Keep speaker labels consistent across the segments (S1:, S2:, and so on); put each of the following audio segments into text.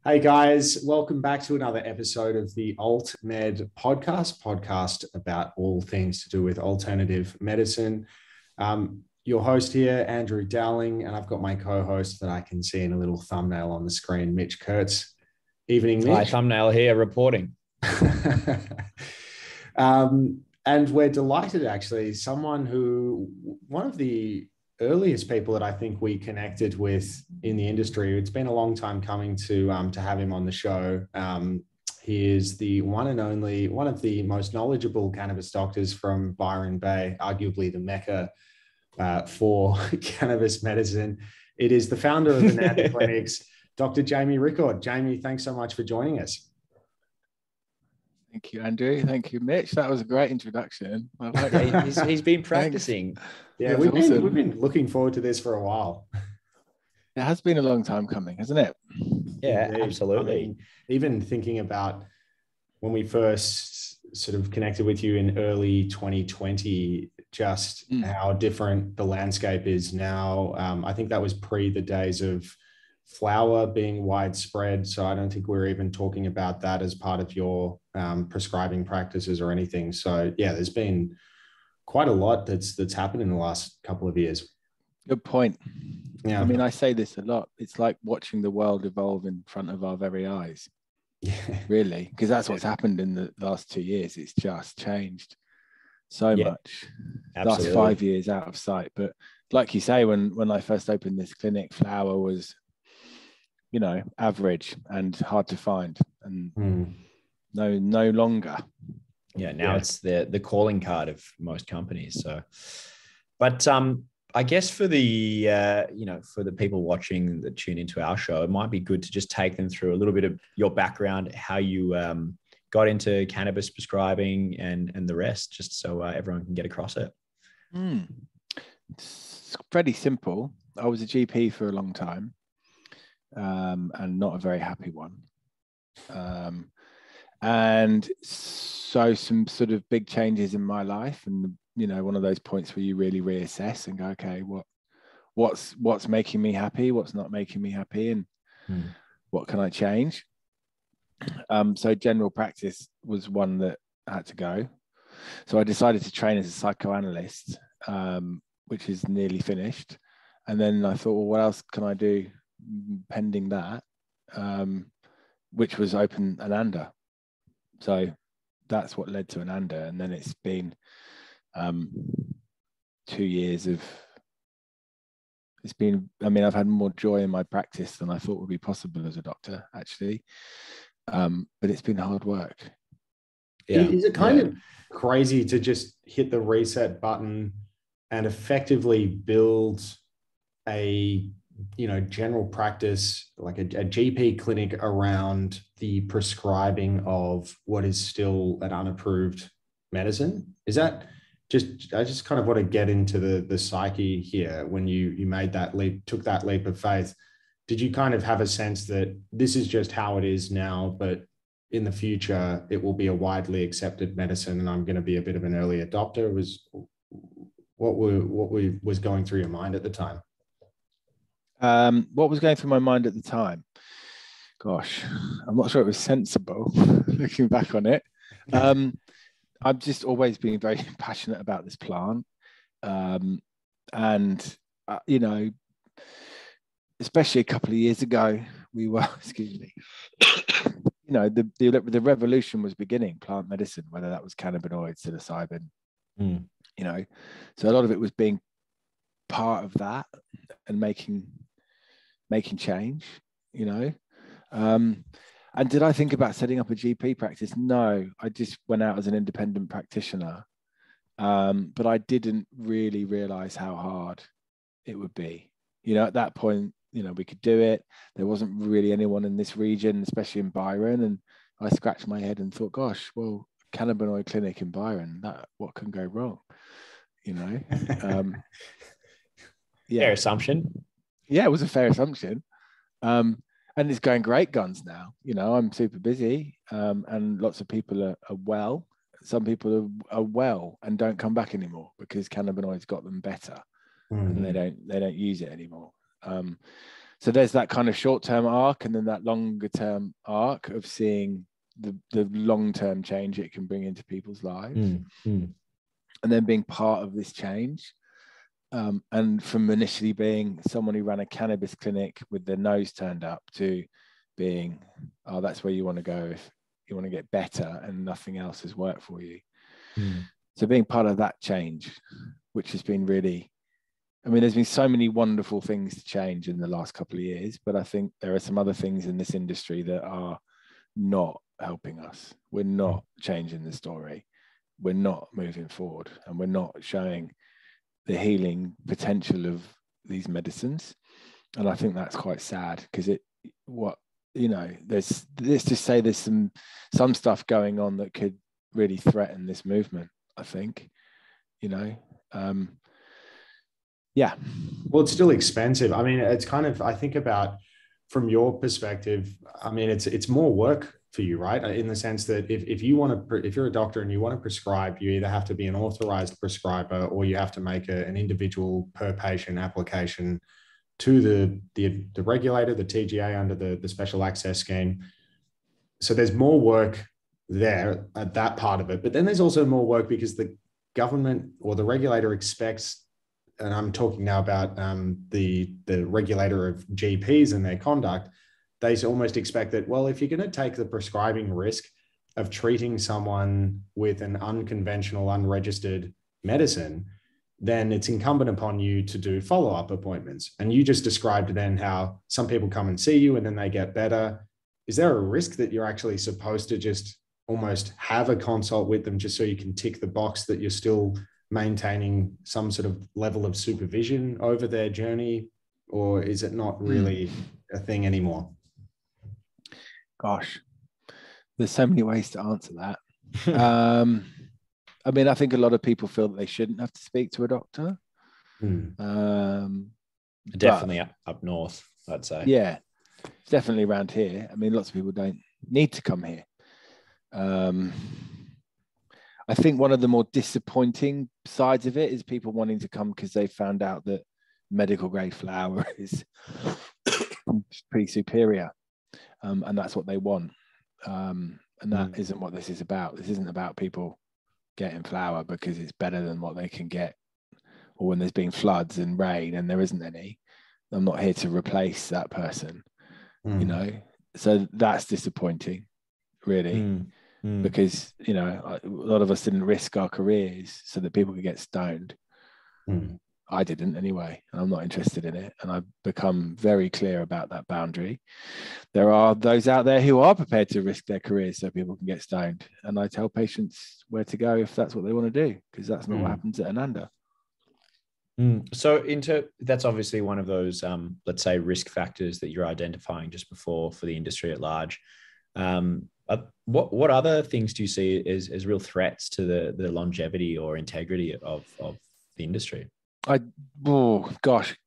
S1: Hey guys, welcome back to another episode of the Altmed podcast about all things to do with alternative medicine. Your host here, Andrew Dowling, and I've got my co-host that I can see in a little thumbnail on the screen, Mitch Kurtz. Evening, Mitch.
S2: Hi, thumbnail here reporting.
S1: And we're delighted, actually. One of the earliest people that I think we connected with in the industry. It's been a long time coming to have him on the show. He is the one and only, one of the most knowledgeable cannabis doctors from Byron Bay, arguably the mecca for cannabis medicine. It is the founder of Ananda Clinics, Dr. Jamie Rickord. Jamie, thanks so much for joining us.
S3: Thank you, Andrew. Thank you, Mitch. That was a great introduction. I like
S2: that. He's been practicing.
S1: Yeah, we've been looking forward to this for a while.
S3: It has been a long time coming, hasn't it?
S2: Yeah,
S1: Indeed.
S2: absolutely.
S1: I mean, even thinking about when we first sort of connected with you in early 2020, just how different the landscape is now. I think that was pre the days of flower being widespread. So I don't think we're even talking about that as part of your prescribing practices or anything. So yeah, there's been quite a lot that's happened in the last couple of years.
S3: Good point.
S1: Yeah.
S3: I mean, I say this a lot. It's like watching the world evolve in front of our very eyes.
S1: Yeah.
S3: Really, because that's what's happened in the last 2 years. It's just changed so much.
S2: Absolutely.
S3: Last 5 years out of sight. But like you say, when I first opened this clinic, flower was, average and hard to find, and no longer.
S2: Yeah, now it's the calling card of most companies. So, but I guess for the for the people watching that tune into our show, it might be good to just take them through a little bit of your background, how you got into cannabis prescribing and the rest, just so everyone can get across it.
S3: It's pretty simple. I was a GP for a long time, and not a very happy one. And so some sort of big changes in my life, and one of those points where you really reassess and go, okay, what's making me happy, what's not making me happy, and what can I change? So general practice was one that had to go. So I decided to train as a psychoanalyst, which is nearly finished. And then I thought, well, what else can I do pending that? Which was open Ananda. So that's what led to Ananda. And then it's been 2 years of, I've had more joy in my practice than I thought would be possible as a doctor, actually. But it's been hard work.
S1: Yeah. Is it kind of crazy to just hit the reset button and effectively build a general practice, like a GP clinic around the prescribing of what is still an unapproved medicine? Is that I just kind of want to get into the psyche here. When you made that leap, took that leap of faith, did you kind of have a sense that this is just how it is now, but in the future it will be a widely accepted medicine and I'm going to be a bit of an early adopter? What was going through your mind at the time?
S3: What was going through my mind at the time? Gosh, I'm not sure it was sensible looking back on it. I've just always been very passionate about this plant. Especially a couple of years ago, we were, the revolution was beginning, plant medicine, whether that was cannabinoid, psilocybin, so a lot of it was being part of that and making change, and did I think about setting up a GP practice? No, I just went out as an independent practitioner, but I didn't really realize how hard it would be. At that point, we could do it. There wasn't really anyone in this region, especially in Byron, and I scratched my head and thought, gosh, well, cannabinoid clinic in Byron, what can go wrong?
S2: Fair assumption.
S3: Yeah, it was a fair assumption. And it's going great guns now. I'm super busy, and lots of people are well. Some people are well and don't come back anymore because cannabinoids got them better, and they don't use it anymore. So there's that kind of short-term arc, and then that longer-term arc of seeing the long-term change it can bring into people's lives, and then being part of this change. And from initially being someone who ran a cannabis clinic with their nose turned up to being, oh, that's where you want to go if you want to get better and nothing else has worked for you. So being part of that change, which has been really, I mean, there's been so many wonderful things to change in the last couple of years, but I think there are some other things in this industry that are not helping us. We're not changing the story. We're not moving forward, and we're not showing the healing potential of these medicines. And I think that's quite sad, because let's just say there's some stuff going on that could really threaten this movement, I think, yeah.
S1: Well, it's still expensive. I mean, it's kind of, I think about from your perspective, I mean, it's more work for you, right? In the sense that if you're a doctor and you want to prescribe, you either have to be an authorized prescriber, or you have to make an individual per patient application to the regulator, the TGA, under the special access scheme. So there's more work there at that part of it. But then there's also more work because the government or the regulator expects, and I'm talking now about the regulator of GPs and their conduct, they almost expect that, well, if you're going to take the prescribing risk of treating someone with an unconventional, unregistered medicine, then it's incumbent upon you to do follow-up appointments. And you just described then how some people come and see you and then they get better. Is there a risk that you're actually supposed to just almost have a consult with them just so you can tick the box that you're still maintaining some sort of level of supervision over their journey? Or is it not really a thing anymore?
S3: Gosh, there's so many ways to answer that. I mean, I think a get people feel that they shouldn't have to speak to a doctor.
S2: Definitely up north, I'd say.
S3: Yeah, it's definitely around here. I mean, lots of people don't need to come here. I think one of the more disappointing sides of it is people wanting to come because they found out that medical grade flower is pretty superior. And that's what they want. And that isn't what this is about. This isn't about people getting flower because it's better than what they can get, or when there's been floods and rain and there isn't any. I'm not here to replace that person, So that's disappointing, really, because, a lot of us didn't risk our careers so that people could get stoned. I didn't anyway, and I'm not interested in it. And I've become very clear about that boundary. There are those out there who are prepared to risk their careers so people can get stoned. And I tell patients where to go if that's what they want to do, because that's not what happens at Ananda.
S2: So that's obviously one of those, let's say, risk factors that you're identifying just before for the industry at large. What other things do you see as real threats to the longevity or integrity of the industry?
S3: I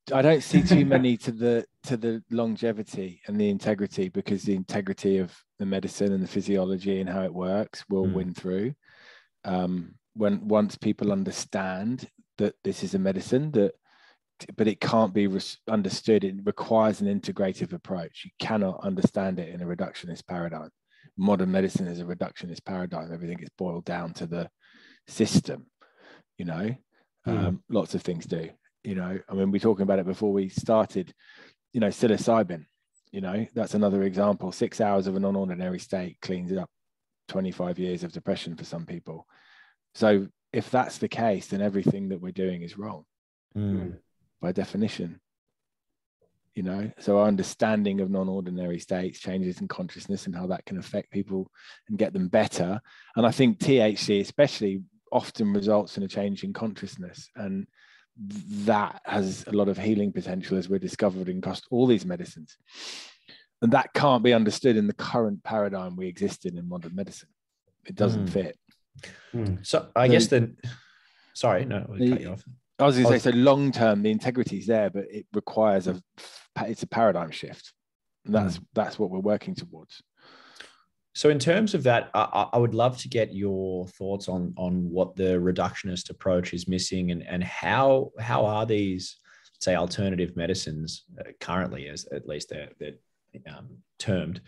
S3: don't see too many to the longevity and the integrity, because the integrity of the medicine and the physiology and how it works will win through. Once people understand that this is a medicine, but it can't be understood. It requires an integrative approach. You cannot understand it in a reductionist paradigm. Modern medicine is a reductionist paradigm. Everything is boiled down to the system, Lots of things do, I mean, we're talking about it before we started, psilocybin, that's another example. 6 hours of a non-ordinary state cleans up 25 years of depression for some people. So if that's the case, then everything that we're doing is wrong by definition, so our understanding of non-ordinary states, changes in consciousness, and how that can affect people and get them better. And I think THC especially often results in a change in consciousness, and that has a lot of healing potential, as we're discovering across all these medicines. And that can't be understood in the current paradigm we exist in modern medicine. It doesn't fit.
S2: So I guess sorry, no, we'll cut you off.
S3: I was going to say, so long term, the integrity is there, but it requires it's a paradigm shift. And that's what we're working towards.
S2: So in terms of that, I would love to get your thoughts on what the reductionist approach is missing, and how are these say, alternative medicines currently, as at least they're termed.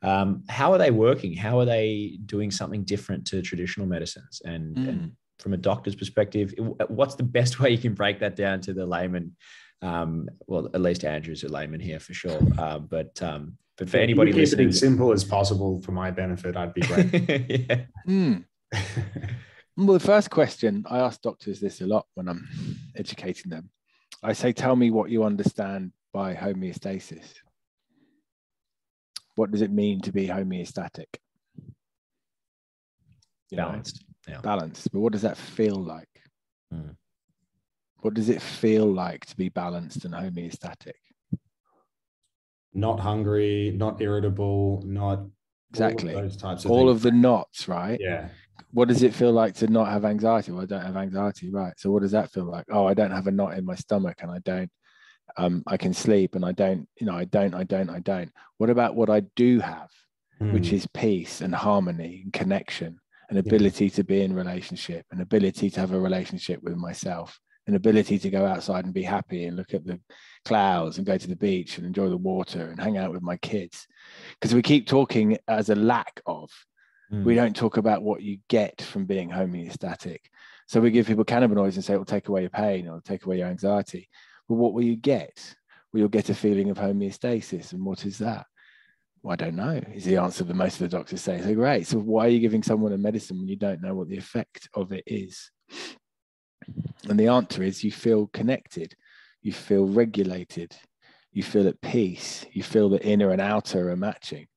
S2: How are they working? How are they doing something different to traditional medicines? And from a doctor's perspective, what's the best way you can break that down to the layman? Well, at least Andrew's a layman here for sure. But for anybody listening,
S1: keep it as simple as possible for my benefit, I'd be great.
S3: Well, the first question, I ask doctors this a lot when I'm educating them. I say, tell me what you understand by homeostasis. What does it mean to be homeostatic?
S2: Balanced. Yeah.
S3: Balanced. But what does that feel like? What does it feel like to be balanced and homeostatic?
S1: Not hungry, not irritable, not
S3: exactly
S1: all of those types of
S3: all
S1: things.
S3: of the knots, right?
S1: Yeah.
S3: What does it feel like to not have anxiety? Well, I don't have anxiety, right? So what does that feel like? Oh, I don't have a knot in my stomach, and I don't. I can sleep, and I don't. I don't. What about what I do have, which is peace and harmony and connection, an ability to be in relationship, an ability to have a relationship with myself, an ability to go outside and be happy and look at the clouds and go to the beach and enjoy the water and hang out with my kids. Because we keep talking as a lack of. We don't talk about what you get from being homeostatic. So we give people cannabinoids and say it will take away your pain or take away your anxiety. But what will you get? Well, you'll get a feeling of homeostasis. And what is that? Well, I don't know, is the answer that most of the doctors say. So great. So why are you giving someone a medicine when you don't know what the effect of it is? And the answer is you feel connected, you feel regulated, you feel at peace, you feel the inner and outer are matching.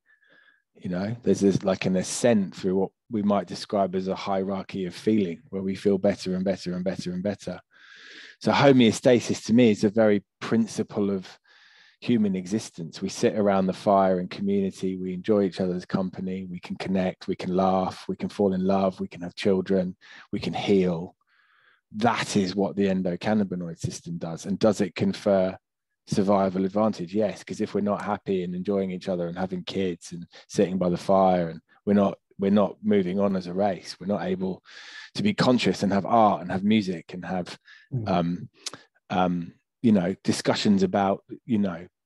S3: There's this like an ascent through what we might describe as a hierarchy of feeling, where we feel better and better and better and better. So homeostasis to me is a very principle of human existence. We sit around the fire in community, we enjoy each other's company, we can connect, we can laugh, we can fall in love, we can have children, we can heal. That is what the endocannabinoid system does. And does it confer survival advantage? Yes, because if we're not happy and enjoying each other and having kids and sitting by the fire, and we're not moving on as a race, we're not able to be conscious and have art and have music and have discussions about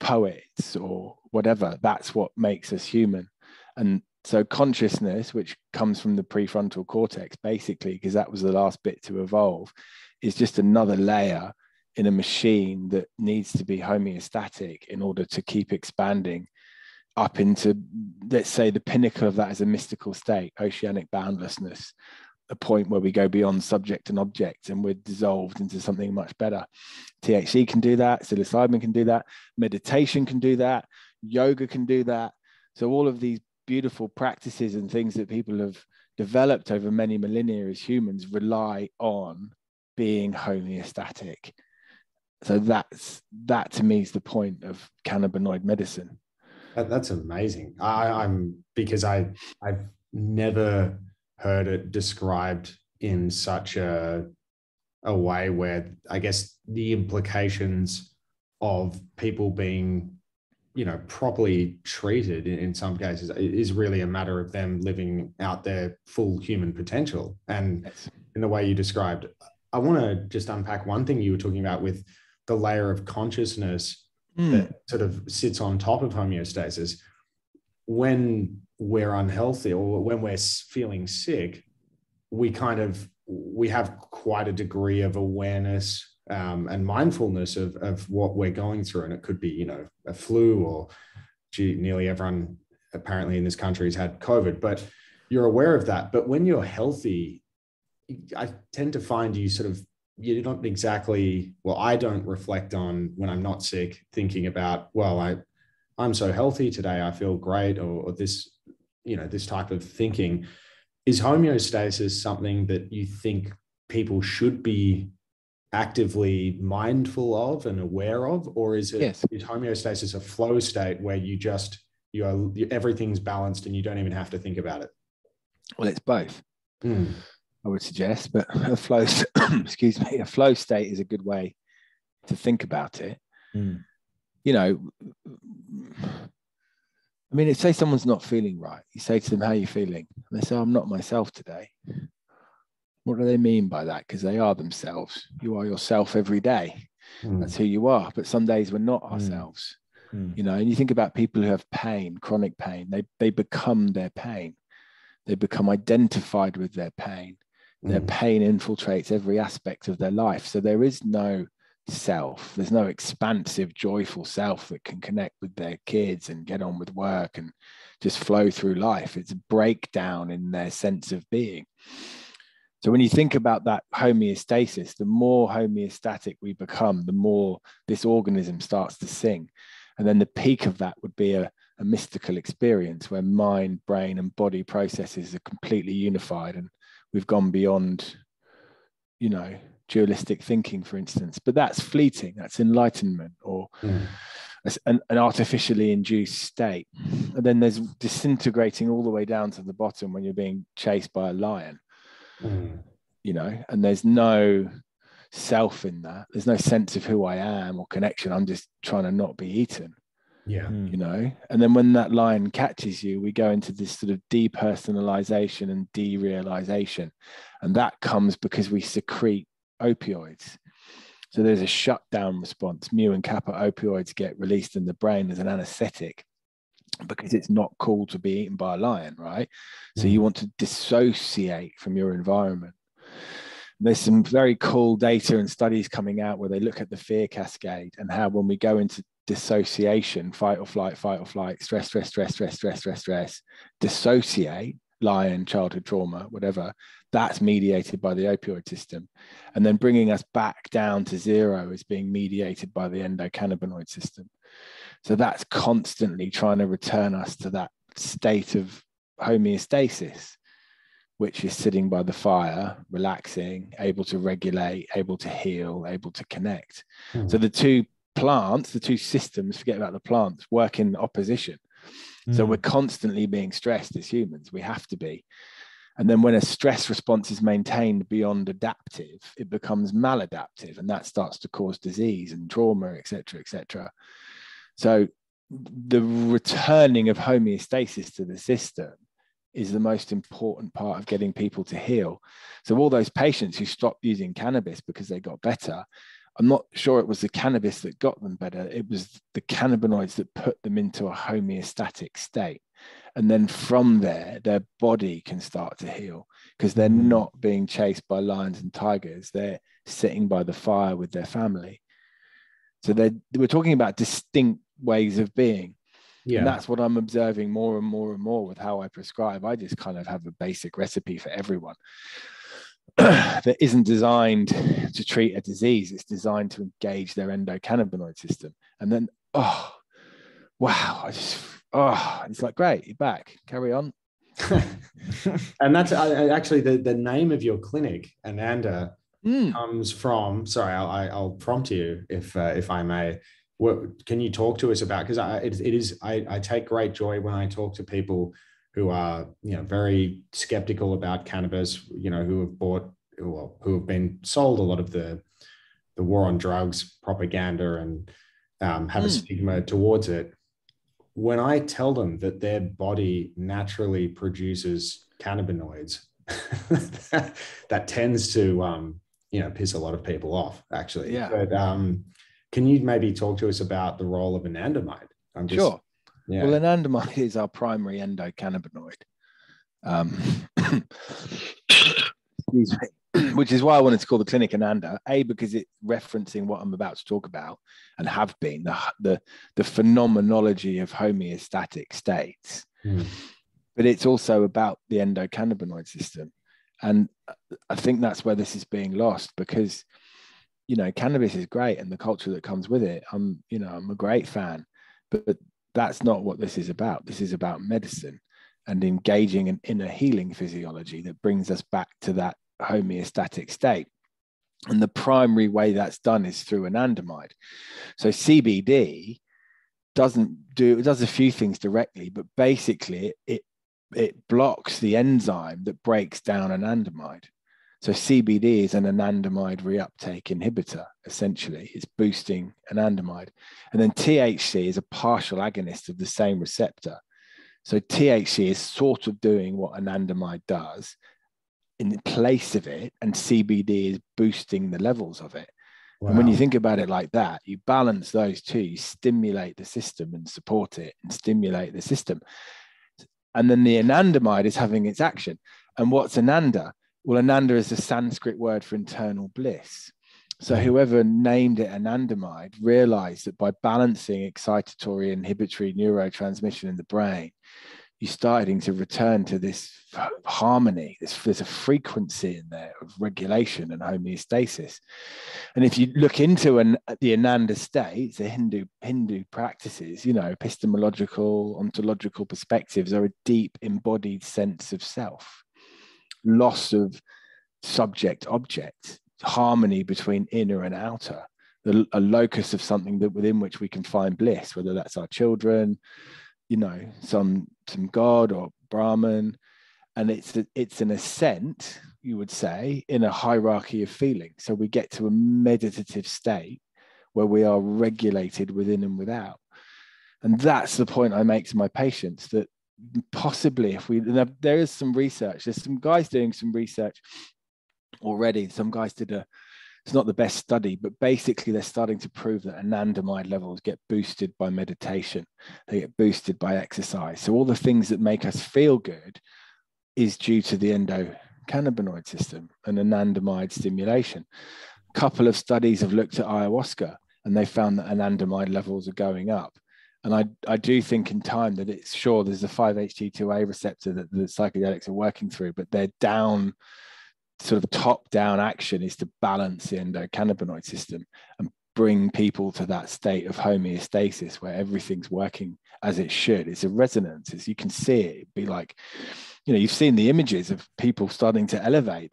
S3: poets or whatever. That's what makes us human. And so consciousness, which comes from the prefrontal cortex, basically, because that was the last bit to evolve, is just another layer in a machine that needs to be homeostatic in order to keep expanding up into, let's say, the pinnacle of that is a mystical state, oceanic boundlessness, a point where we go beyond subject and object and we're dissolved into something much better. THC can do that, psilocybin can do that, meditation can do that, yoga can do that. So all of these beautiful practices and things that people have developed over many millennia as humans rely on being homeostatic. So that to me is the point of cannabinoid medicine.
S1: That's amazing. Because I've never heard it described in such a way where I guess the implications of people being, properly treated in some cases is really a matter of them living out their full human potential. And in the way you described, I want to just unpack one thing you were talking about with the layer of consciousness that sort of sits on top of homeostasis. When we're unhealthy or when we're feeling sick, we have quite a degree of awareness and mindfulness of what we're going through. And it could be, a flu or nearly everyone apparently in this country has had COVID, but you're aware of that. But when you're healthy, I tend to find you're not exactly, I don't reflect on when I'm not sick, thinking about, I'm so healthy today, I feel great, or this, this type of thinking. Is homeostasis something that you think people should be actively mindful of and aware of, or is homeostasis a flow state where everything's balanced and you don't even have to think about it?
S3: Well, it's both. I would suggest, but a flow state is a good way to think about it. Say someone's not feeling right. You say to them, how are you feeling? And they say, I'm not myself today. What do they mean by that? Because they are themselves. You are yourself every day. That's who you are. But some days we're not ourselves, you know. And you think about people who have pain, chronic pain, they become their pain. They become identified with their pain. Their pain infiltrates every aspect of their life. So there is no self. There's no expansive, joyful self that can connect with their kids and get on with work and just flow through life. It's a breakdown in their sense of being. So when you think about that homeostasis, the more homeostatic we become, the more this organism starts to sing. And then the peak of that would be a mystical experience where mind, brain, and body processes are completely unified. And we've gone beyond, you know, dualistic thinking, for instance. But that's fleeting. That's enlightenment, or an artificially induced state. And then there's disintegrating all the way down to the bottom when you're being chased by a lion. You know, and there's no self in that. There's no sense of who I am or connection. I'm just trying to not be eaten. You know. And then when that lion catches you, we go into this sort of depersonalization and derealization, and that comes because we secrete opioids. So there's a shutdown response. Mu and kappa opioids get released in the brain as an anesthetic because it's not cool to be eaten by a lion, right? So you want to dissociate from your environment. There's some very cool data and studies coming out where they look at the fear cascade and how when we go into dissociation, fight or flight, stress, dissociate, lion, childhood trauma, whatever, that's mediated by the opioid system. And then bringing us back down to zero is being mediated by the endocannabinoid system. So that's constantly trying to return us to that state of homeostasis, which is sitting by the fire, relaxing, able to regulate, able to heal, able to connect. So the two plants, the two systems, forget about the plants, work in opposition. So we're constantly being stressed as humans. We have to be. And then when a stress response is maintained beyond adaptive, it becomes maladaptive, and that starts to cause disease and trauma, et cetera, et cetera. So the returning of homeostasis to the system is the most important part of getting people to heal. So all those patients who stopped using cannabis because they got better, I'm not sure it was the cannabis that got them better. It was the cannabinoids that put them into a homeostatic state. And then from there, their body can start to heal because they're not being chased by lions and tigers. They're sitting by the fire with their family. So we're talking about distinct ways of being. And that's what I'm observing more and more and more with how I prescribe. I just kind of have a basic recipe for everyone that isn't designed to treat a disease. It's designed to engage their endocannabinoid system. And then, oh, wow, it's like, great, you're back, carry on.
S1: And that's actually the name of your clinic, Ananda, comes from, sorry, I'll prompt you if I may. Can you talk to us about, because I take great joy when I talk to people who are, you know, very skeptical about cannabis, you know, who have been sold a lot of the war on drugs propaganda and have a stigma towards it. When I tell them that their body naturally produces cannabinoids, that tends to piss a lot of people off, actually. But can you maybe talk to us about the role of anandamide?
S3: Sure. Yeah. Well, anandamide is our primary endocannabinoid, excuse me, which is why I wanted to call the clinic Ananda, because it's referencing what I'm about to talk about and have been, the phenomenology of homeostatic states. But it's also about the endocannabinoid system. And I think that's where this is being lost, because, you know, cannabis is great and the culture that comes with it. I'm a great fan, but that's not what this is about. This is about medicine and engaging an inner healing physiology that brings us back to that homeostatic state. And the primary way that's done is through anandamide. So CBD does a few things directly, but basically it blocks the enzyme that breaks down anandamide. So CBD is an anandamide reuptake inhibitor, essentially. It's boosting anandamide. And then THC is a partial agonist of the same receptor. So THC is sort of doing what anandamide does in place of it, and CBD is boosting the levels of it.
S1: Wow.
S3: And when you think about it like that, you balance those two, you stimulate the system and support it and stimulate the system. And then the anandamide is having its action. And what's Ananda? Well, Ananda is a Sanskrit word for internal bliss. So whoever named it anandamide realized that by balancing excitatory and inhibitory neurotransmission in the brain, you're starting to return to this harmony. There's a frequency in there of regulation and homeostasis. And if you look into the Ananda states, the Hindu practices, you know, epistemological, ontological perspectives are a deep embodied sense of self, loss of subject object, harmony between inner and outer, a locus of something that within which we can find bliss, whether that's our children, you know, some God or Brahman. And it's an ascent, you would say, in a hierarchy of feeling. So we get to a meditative state where we are regulated within and without. And that's the point I make to my patients, that possibly there is some research, there's some guys doing some research already. Some guys it's not the best study, but basically they're starting to prove that anandamide levels get boosted by meditation. They get boosted by exercise. So all the things that make us feel good is due to the endocannabinoid system and anandamide stimulation. A couple of studies have looked at ayahuasca and they found that anandamide levels are going up. And I do think in time that it's sure there's a 5-HT2A receptor that the psychedelics are working through, but they're down, sort of top-down action is to balance the endocannabinoid system and bring people to that state of homeostasis where everything's working as it should. It's a resonance. You can see it. It'd be like, you know, you've seen the images of people starting to elevate.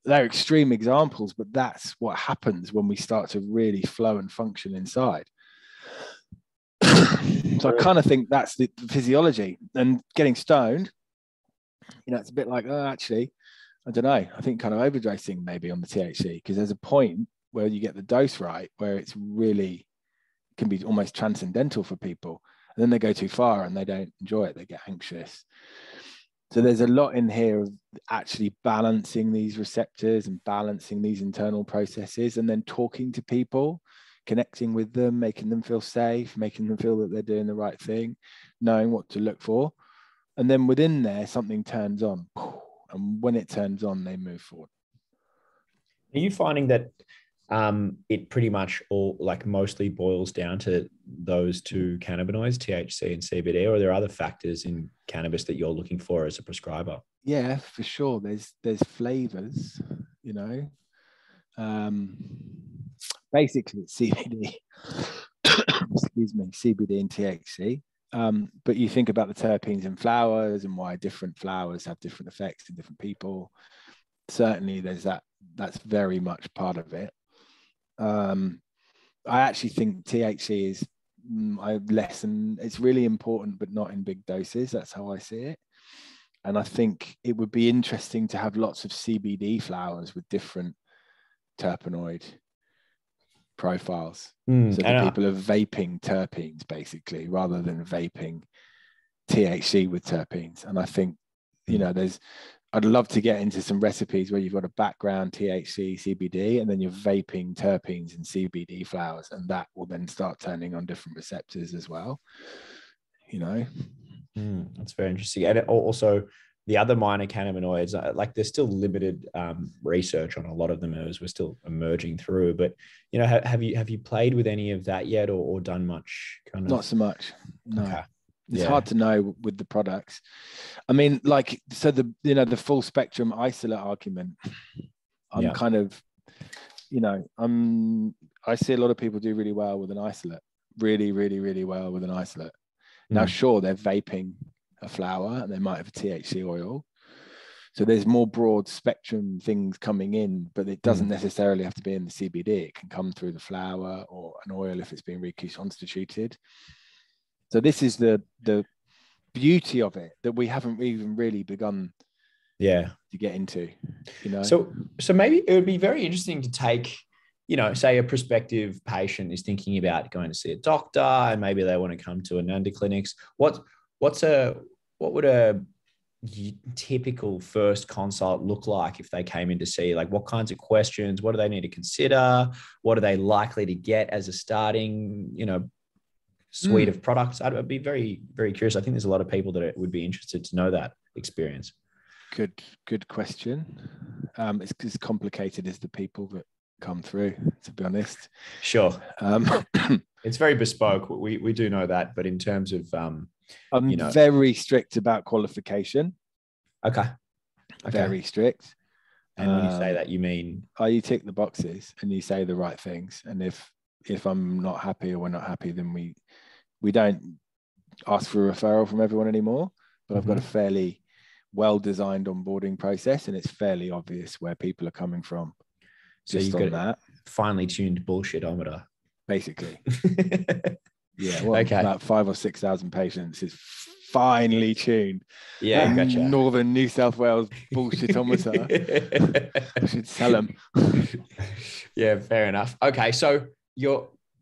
S3: They're extreme examples, but that's what happens when we start to really flow and function inside. So I kind of think that's the physiology. And getting stoned, you know, it's a bit like, oh, actually, I don't know. I think kind of overdosing maybe on the THC, because there's a point where you get the dose right, where it's really can be almost transcendental for people. And then they go too far and they don't enjoy it. They get anxious. So there's a lot in here of actually balancing these receptors and balancing these internal processes, and then talking to people, connecting with them, making them feel safe, making them feel that they're doing the right thing, knowing what to look for. And then within there, something turns on. And when it turns on, they move forward.
S2: Are you finding that it pretty much all, like, mostly boils down to those two cannabinoids, THC and CBD, or are there other factors in cannabis that you're looking for as a prescriber?
S3: Yeah, for sure. There's flavors, you know. Basically, it's CBD. Excuse me, CBD and THC. But you think about the terpenes in flowers and why different flowers have different effects in different people. Certainly there's that's very much part of it. I actually think THC is it's really important, but not in big doses. That's how I see it. And I think it would be interesting to have lots of CBD flowers with different terpenoid profiles, so that people are vaping terpenes basically rather than vaping THC with terpenes. And I think, you know, I'd love to get into some recipes where you've got a background THC, CBD, and then you're vaping terpenes and CBD flowers, and that will then start turning on different receptors as well, you know.
S2: That's very interesting. And also the other minor cannabinoids, like, there's still limited research on a lot of them as we're still emerging through. But, you know, have you played with any of that yet, or done much kind of?
S3: Not so much. No.
S2: Okay.
S3: It's hard to know with the products. I mean, like, so the full spectrum isolate argument, I'm kind of, you know, I see a lot of people do really well with an isolate, really, really, really well with an isolate. Now, sure, they're vaping a flower and they might have a THC oil. So there's more broad spectrum things coming in, but it doesn't necessarily have to be in the CBD. It can come through the flower or an oil if it's being reconstituted. So this is the beauty of it, that we haven't even really begun to get into, you know.
S2: So maybe it would be very interesting to take, you know, say a prospective patient is thinking about going to see a doctor and maybe they want to come to Ananda Clinics. What would a typical first consult look like if they came in to see? Like, what kinds of questions? What do they need to consider? What are they likely to get as a starting, suite of products? I'd be very, very curious. I think there's a lot of people that would be interested to know that experience.
S3: Good question. It's as complicated as the people that come through, to be honest.
S2: Sure. It's very bespoke. We do know that, but in terms of
S3: I'm very strict about qualification.
S2: Okay.
S3: Very strict.
S2: And when you say that, you mean?
S3: You tick the boxes and you say the right things. And if I'm not happy or we're not happy, then we don't ask for a referral from everyone anymore. But I've got a fairly well-designed onboarding process, and it's fairly obvious where people are coming from.
S2: So you've got that finely tuned bullshit-ometer.
S3: Basically. Yeah, well,
S2: okay.
S3: About 5,000 or 6,000 patients is finely tuned.
S2: Yeah, gotcha.
S3: Northern New South Wales bullshitometer. I should sell them.
S2: Yeah, fair enough. Okay, so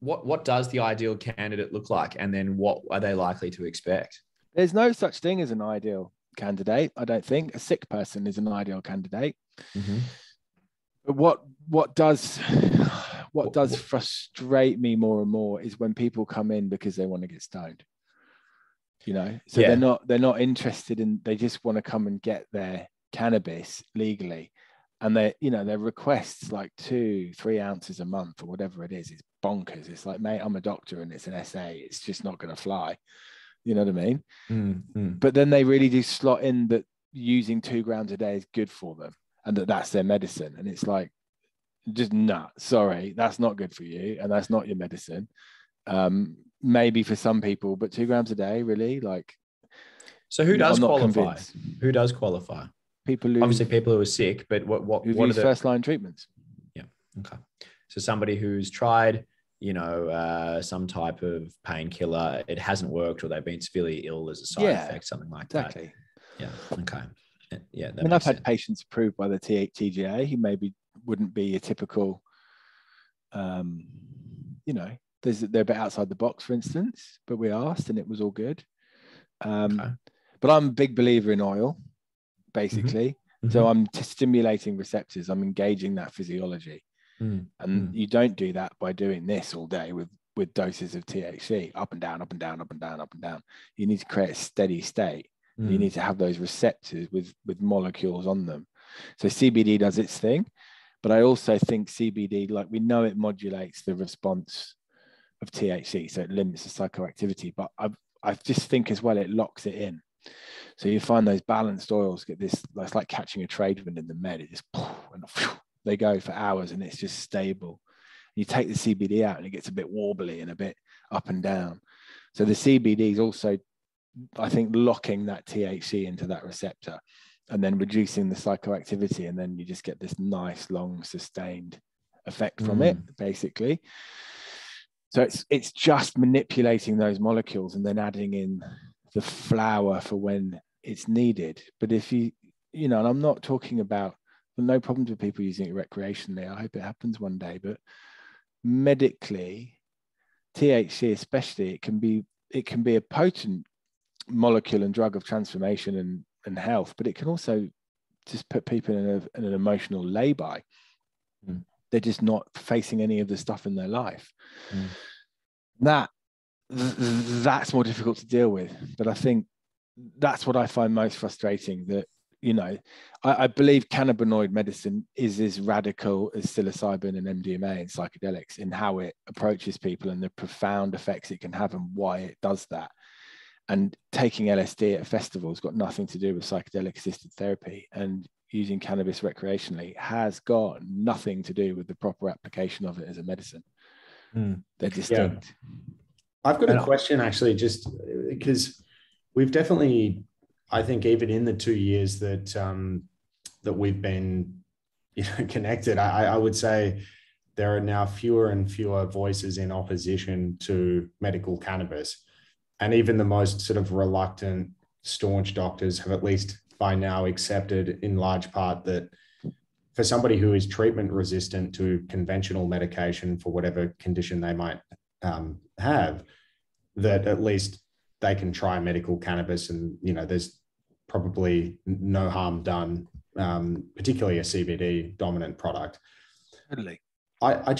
S2: what does the ideal candidate look like, and then what are they likely to expect?
S3: There's no such thing as an ideal candidate. I don't think a sick person is an ideal candidate. But what does frustrate me more and more is when people come in because they want to get stoned. So they're not interested in, they just want to come and get their cannabis legally, and their requests like 2-3 ounces a month or whatever it is bonkers. It's like, mate, I'm a doctor and it's an essay. It's just not going to fly. You know what I mean? But then they really do slot in that using 2 grams a day is good for them, and that's their medicine. And it's like, just sorry, that's not good for you, and that's not your medicine. Maybe for some people, but 2 grams a day, really? Like,
S2: so who does qualify? Who does qualify? Obviously people who are sick, but what are the
S3: first line treatments?
S2: Yeah. Okay. So somebody who's tried, some type of painkiller, it hasn't worked, or they've been severely ill as a side effect, something like that. Yeah. Okay. Yeah.
S3: I've had patients approved by the TGA who maybe wouldn't be a typical, they're a bit outside the box, for instance, but we asked and it was all good. But I'm a big believer in oil, basically. So I'm stimulating receptors. I'm engaging that physiology. And you don't do that by doing this all day with doses of THC, up and down, up and down, up and down, up and down. You need to create a steady state. You need to have those receptors with molecules on them. So CBD does its thing, but I also think CBD, like, we know it modulates the response of THC, so it limits the psychoactivity, but I just think as well it locks it in. So you find those balanced oils get this, it's like catching a trade wind in the med. It just, and they go for hours and it's just stable. You take the CBD out and it gets a bit wobbly and a bit up and down. So the CBD is also, I think, locking that THC into that receptor and then reducing the psychoactivity. And then you just get this nice, long, sustained effect from it, basically. So it's just manipulating those molecules and then adding in the flower for when it's needed. But if and I'm not talking about, no problems with people using it recreationally. I hope it happens one day. But medically, THC especially, it can be a potent molecule and drug of transformation and health, but it can also just put people in an emotional lay-by. They're just not facing any of the stuff in their life. That's more difficult to deal with. But I think that's what I find most frustrating, that, I believe cannabinoid medicine is as radical as psilocybin and MDMA and psychedelics in how it approaches people and the profound effects it can have and why it does that. And taking LSD at a festival has got nothing to do with psychedelic assisted therapy, and using cannabis recreationally has got nothing to do with the proper application of it as a medicine. They're distinct.
S1: Yeah. I've got a question, actually, just because we've definitely, I think, even in the 2 years that we've been connected, I would say there are now fewer and fewer voices in opposition to medical cannabis. And even the most sort of reluctant, staunch doctors have at least by now accepted in large part that for somebody who is treatment resistant to conventional medication for whatever condition they might have, that at least they can try medical cannabis. And, there's probably no harm done, particularly a CBD dominant product.
S3: Totally.
S1: I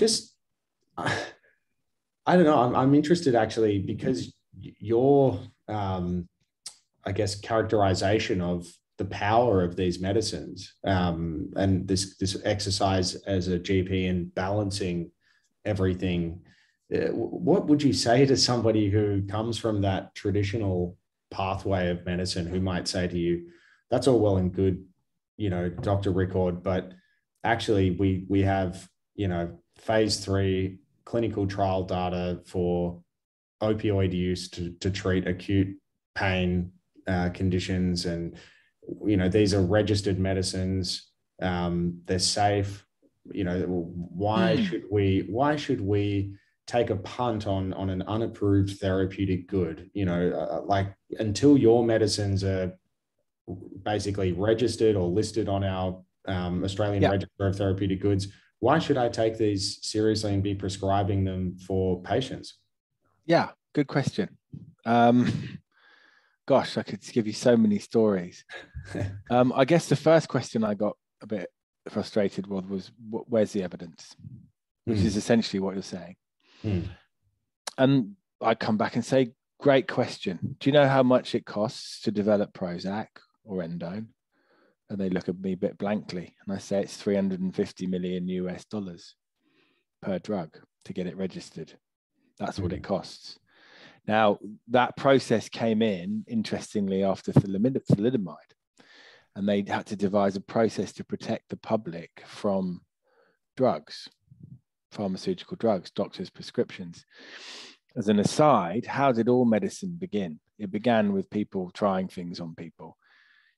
S1: don't know. I'm interested actually, because your, I guess, characterization of the power of these medicines, and this exercise as a GP and balancing everything. What would you say to somebody who comes from that traditional pathway of medicine, who might say to you, "That's all well and good, Dr. Rickord, but actually we have, phase 3 clinical trial data for opioid use to treat acute pain conditions, and these are registered medicines, they're safe. Why should we take a punt on an unapproved therapeutic good? Like, until your medicines are basically registered or listed on our Australian Register of Therapeutic Goods, why should I take these seriously and be prescribing them for patients?"
S3: Yeah, good question. Gosh, I could give you so many stories. I guess the first question I got a bit frustrated with was, where's the evidence? Which is essentially what you're saying. And I come back and say, great question. Do you know how much it costs to develop Prozac or Endone? And they look at me a bit blankly. And I say, it's $350 million US per drug to get it registered. That's what it costs. Now, that process came in, interestingly, after thalidomide. And they had to devise a process to protect the public from drugs, pharmaceutical drugs, doctors' prescriptions. As an aside, how did all medicine begin? It began with people trying things on people.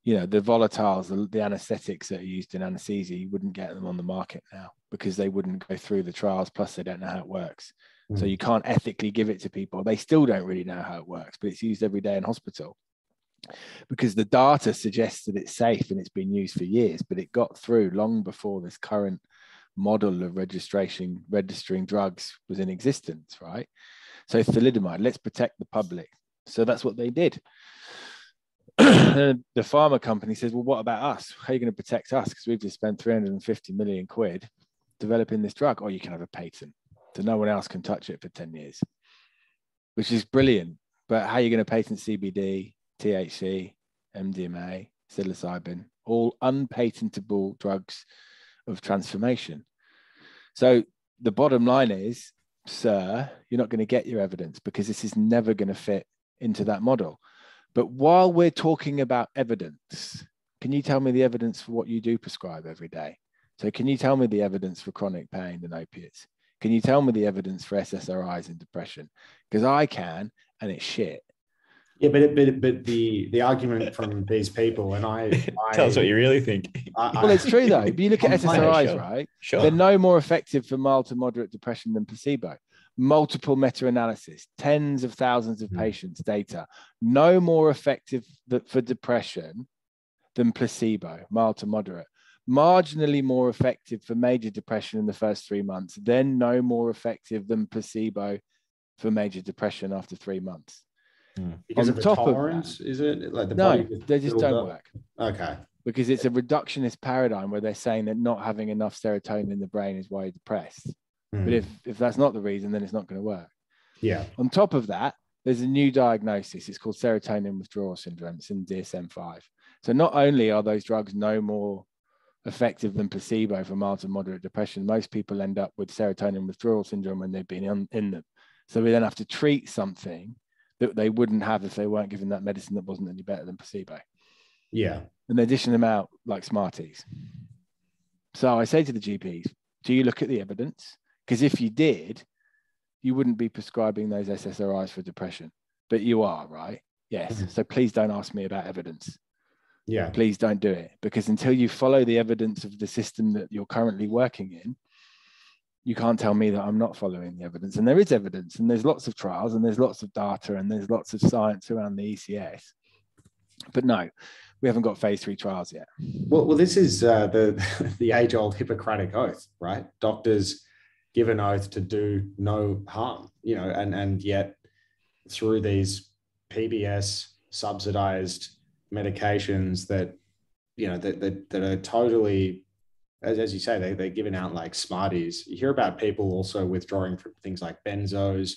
S3: The volatiles, the anesthetics that are used in anesthesia, you wouldn't get them on the market now because they wouldn't go through the trials, plus they don't know how it works. So you can't ethically give it to people. They still don't really know how it works, but it's used every day in hospital because the data suggests that it's safe and it's been used for years, but it got through long before this current model of registering drugs was in existence, right? So thalidomide, let's protect the public. So that's what they did. The pharma company says, well, what about us? How are you going to protect us? Because we've just spent 350 million quid developing this drug. Oh, you can have a patent. So no one else can touch it for 10 years, which is brilliant. But how are you going to patent CBD, THC, MDMA, psilocybin, all unpatentable drugs of transformation? So the bottom line is, sir, you're not going to get your evidence because this is never going to fit into that model. But while we're talking about evidence, can you tell me the evidence for what you do prescribe every day? So can you tell me the evidence for chronic pain and opiates? Can you tell me the evidence for SSRIs and depression? Because I can, and it's shit.
S1: Yeah, but the argument from these people, and
S2: tell us what you really think.
S3: Well, it's true though. But you look at SSRIs, right?
S2: Sure.
S3: They're no more effective for mild to moderate depression than placebo. Multiple meta-analysis, tens of thousands of patients' data, no more effective for depression than placebo, mild to moderate. Marginally more effective for major depression in the first 3 months, then no more effective than placebo for major depression after 3 months.
S1: Because of the tolerance, is it? Like the body
S3: they just don't work.
S1: Okay.
S3: Because it's a reductionist paradigm where they're saying that not having enough serotonin in the brain is why you're depressed. But if that's not the reason, then it's not going to work.
S1: Yeah.
S3: On top of that, there's a new diagnosis. It's called serotonin withdrawal syndrome. It's in DSM-5. So not only are those drugs no more effective than placebo for mild to moderate depression, most people end up with serotonin withdrawal syndrome when they've been in them. So we then have to treat something that they wouldn't have if they weren't given that medicine that wasn't any better than placebo.
S1: Yeah.
S3: And they're dishing them out like Smarties. So I say to the GPs, do you look at the evidence? Because if you did, you wouldn't be prescribing those SSRIs for depression. But you are, right? Yes. So please don't ask me about evidence.
S1: Yeah.
S3: Please don't do it. Because until you follow the evidence of the system that you're currently working in, you can't tell me that I'm not following the evidence. And there is evidence, and there's lots of trials, and there's lots of data, and there's lots of science around the ECS. But no, we haven't got phase 3 trials yet.
S1: Well, this is the age-old Hippocratic oath, right? Doctors give an oath to do no harm, and yet through these PBS subsidized medications that, you know, that are totally, as you say, they're given out like Smarties. You hear about people also withdrawing from things like benzos,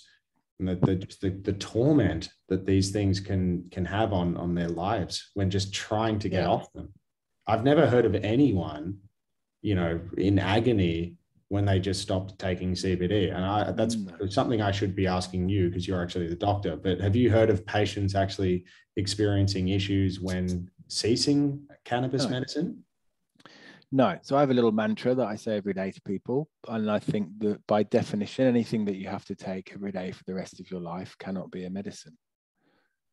S1: and the torment that these things can have on their lives when just trying to get off them. I've never heard of anyone, you know, in agony when they just stopped taking CBD. And that's something I should be asking you, because you're actually the doctor. But have you heard of patients actually experiencing issues when ceasing cannabis medicine?
S3: No. So I have a little mantra that I say every day to people. And I think that by definition, anything that you have to take every day for the rest of your life cannot be a medicine.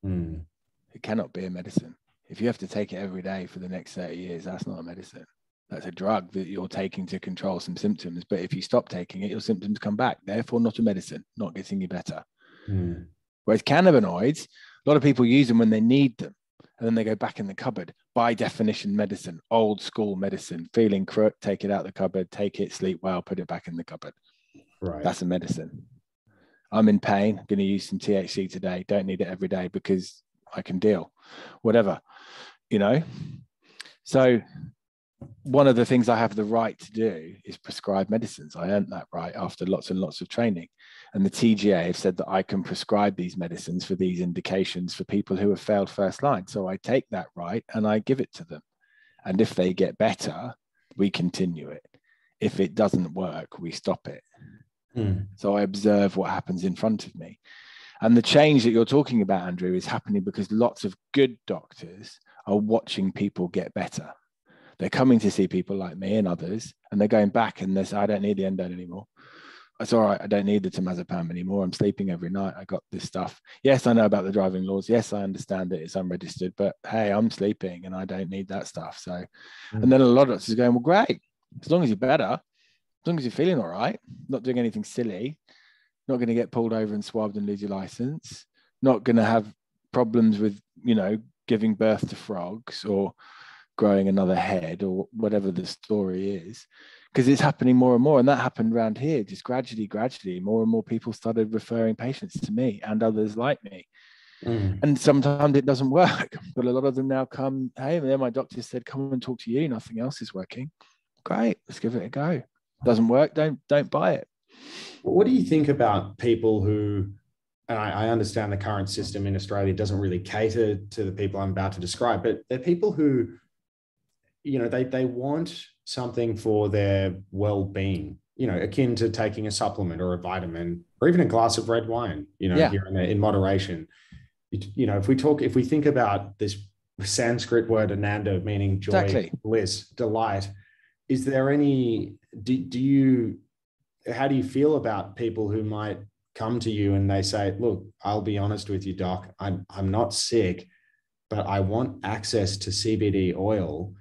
S3: It cannot be a medicine. If you have to take it every day for the next 30 years, that's not a medicine. That's a drug that you're taking to control some symptoms. But if you stop taking it, your symptoms come back. Therefore, not a medicine, not getting you better. Whereas cannabinoids, a lot of people use them when they need them, and then they go back in the cupboard. By definition, medicine, old school medicine, feeling crook, take it out the cupboard, take it, sleep well, put it back in the cupboard.
S1: Right.
S3: That's a medicine. I'm in pain, going to use some THC today. Don't need it every day because I can deal, whatever, you know? So one of the things I have the right to do is prescribe medicines. I earned that right after lots and lots of training. And the TGA have said that I can prescribe these medicines for these indications for people who have failed first line. So I take that right and I give it to them. And if they get better, we continue it. If it doesn't work, we stop it. So I observe what happens in front of me. And the change that you're talking about, Andrew, is happening because lots of good doctors are watching people get better. They're coming to see people like me and others, and they're going back and they say, I don't need the endone anymore. It's all right. I don't need the temazepam anymore. I'm sleeping every night. I got this stuff. Yes, I know about the driving laws. Yes, I understand that it's unregistered, but hey, I'm sleeping and I don't need that stuff. So, and then a lot of us is going, well, great. As long as you're better, as long as you're feeling all right, not doing anything silly, not going to get pulled over and swabbed and lose your license, not going to have problems with, you know, giving birth to frogs or growing another head or whatever the story is, because it's happening more and more. And that happened around here, just gradually, more and more people started referring patients to me and others like me. And sometimes it doesn't work, but a lot of them now come, hey, my doctor said, come and talk to you. Nothing else is working. Great. Let's give it a go. Doesn't work. Don't buy it.
S1: What do you think about people who, and I understand the current system in Australia doesn't really cater to the people I'm about to describe, but they're people who, you know, they want something for their well-being, you know, akin to taking a supplement or a vitamin or even a glass of red wine, you know, here and there in moderation. You know, if we think about this Sanskrit word Ananda, meaning joy, bliss, delight, is there any, how do you feel about people who might come to you and they say, look, I'll be honest with you, doc, I'm not sick, but I want access to CBD oil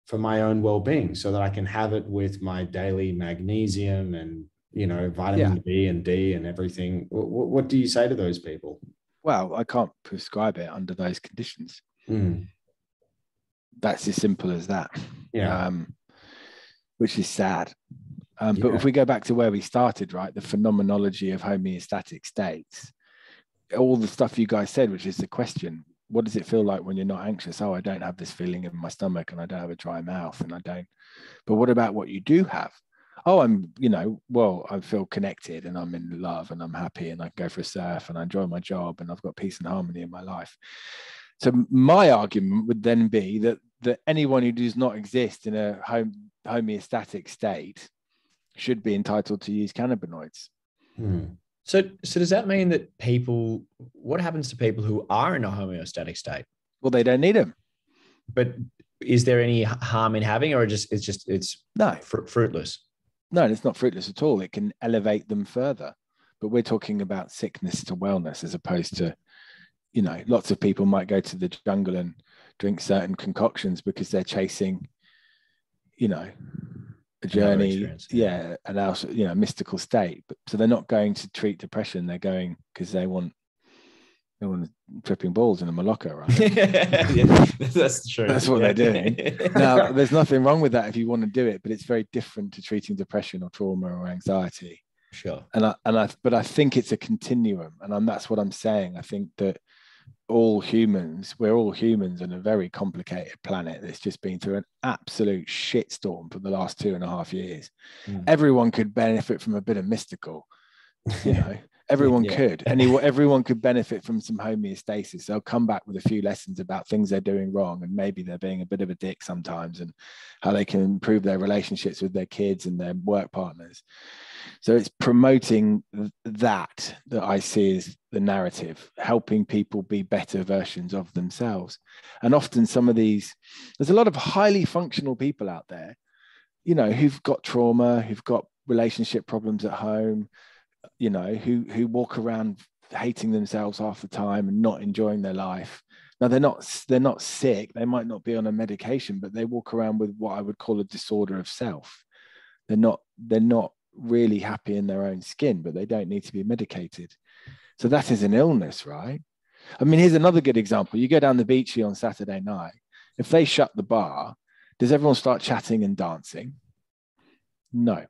S1: for my own well-being so that I can have it with my daily magnesium and, you know, vitamin B and D and everything. What do you say to those people?
S3: Well, I can't prescribe it under those conditions. That's as simple as that. Which is sad. But if we go back to where we started, right, the phenomenology of homeostatic states, all the stuff you guys said, which is the question, what does it feel like when you're not anxious? Oh, I don't have this feeling in my stomach and I don't have a dry mouth and I don't. But what about what you do have? Oh, I'm, you know, well, I feel connected and I'm in love and I'm happy and I can go for a surf and I enjoy my job and I've got peace and harmony in my life. So my argument would then be that anyone who does not exist in a homeostatic state should be entitled to use cannabinoids.
S2: So does that mean that what happens to people who are in a homeostatic state?
S3: Well, they don't need them.
S2: But is there any harm in having, or it's
S3: no
S2: fruitless?
S3: No, it's not fruitless at all. It can elevate them further. But we're talking about sickness to wellness, as opposed to, you know, lots of people might go to the jungle and drink certain concoctions because they're chasing, you know, a journey, and also, you know, mystical state. But so they're not going to treat depression. They're going because they want tripping balls in a Malacca, right?
S2: That's true.
S3: That's what they're doing. Now, there's nothing wrong with that if you want to do it, but it's very different to treating depression or trauma or anxiety.
S2: Sure.
S3: But I think it's a continuum, and that's what I'm saying. I think that we're all humans on a very complicated planet that's just been through an absolute shitstorm for the last 2.5 years. Everyone could benefit from a bit of mystical, you know. Everyone could, and everyone could benefit from some homeostasis. They'll come back with a few lessons about things they're doing wrong, and maybe they're being a bit of a dick sometimes, and how they can improve their relationships with their kids and their work partners. So it's promoting that I see as the narrative, helping people be better versions of themselves. And often there's a lot of highly functional people out there, you know, who've got trauma, who've got relationship problems at home, you know, who walk around hating themselves half the time and not enjoying their life. Now they're not sick. They might not be on a medication, but they walk around with what I would call a disorder of self. They're not really happy in their own skin, but they don't need to be medicated. So that is an illness, right? I mean, here's another good example. You go down the beach on Saturday night. If they shut the bar, does everyone start chatting and dancing? No.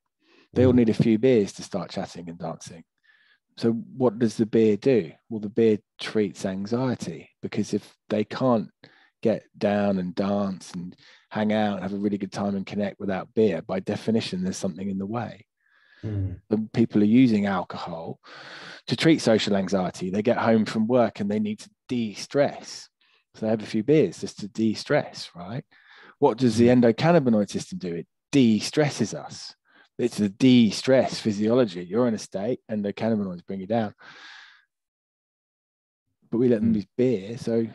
S3: They all need a few beers to start chatting and dancing. So what does the beer do? Well, the beer treats anxiety, because if they can't get down and dance and hang out and have a really good time and connect without beer, by definition, there's something in the way. The people are using alcohol to treat social anxiety. They get home from work and they need to de-stress. So they have a few beers just to de-stress, right? What does the endocannabinoid system do? It de-stresses us. It's the de-stress physiology. You're in a state, and the cannabinoids bring you down. But we let them use beer. So,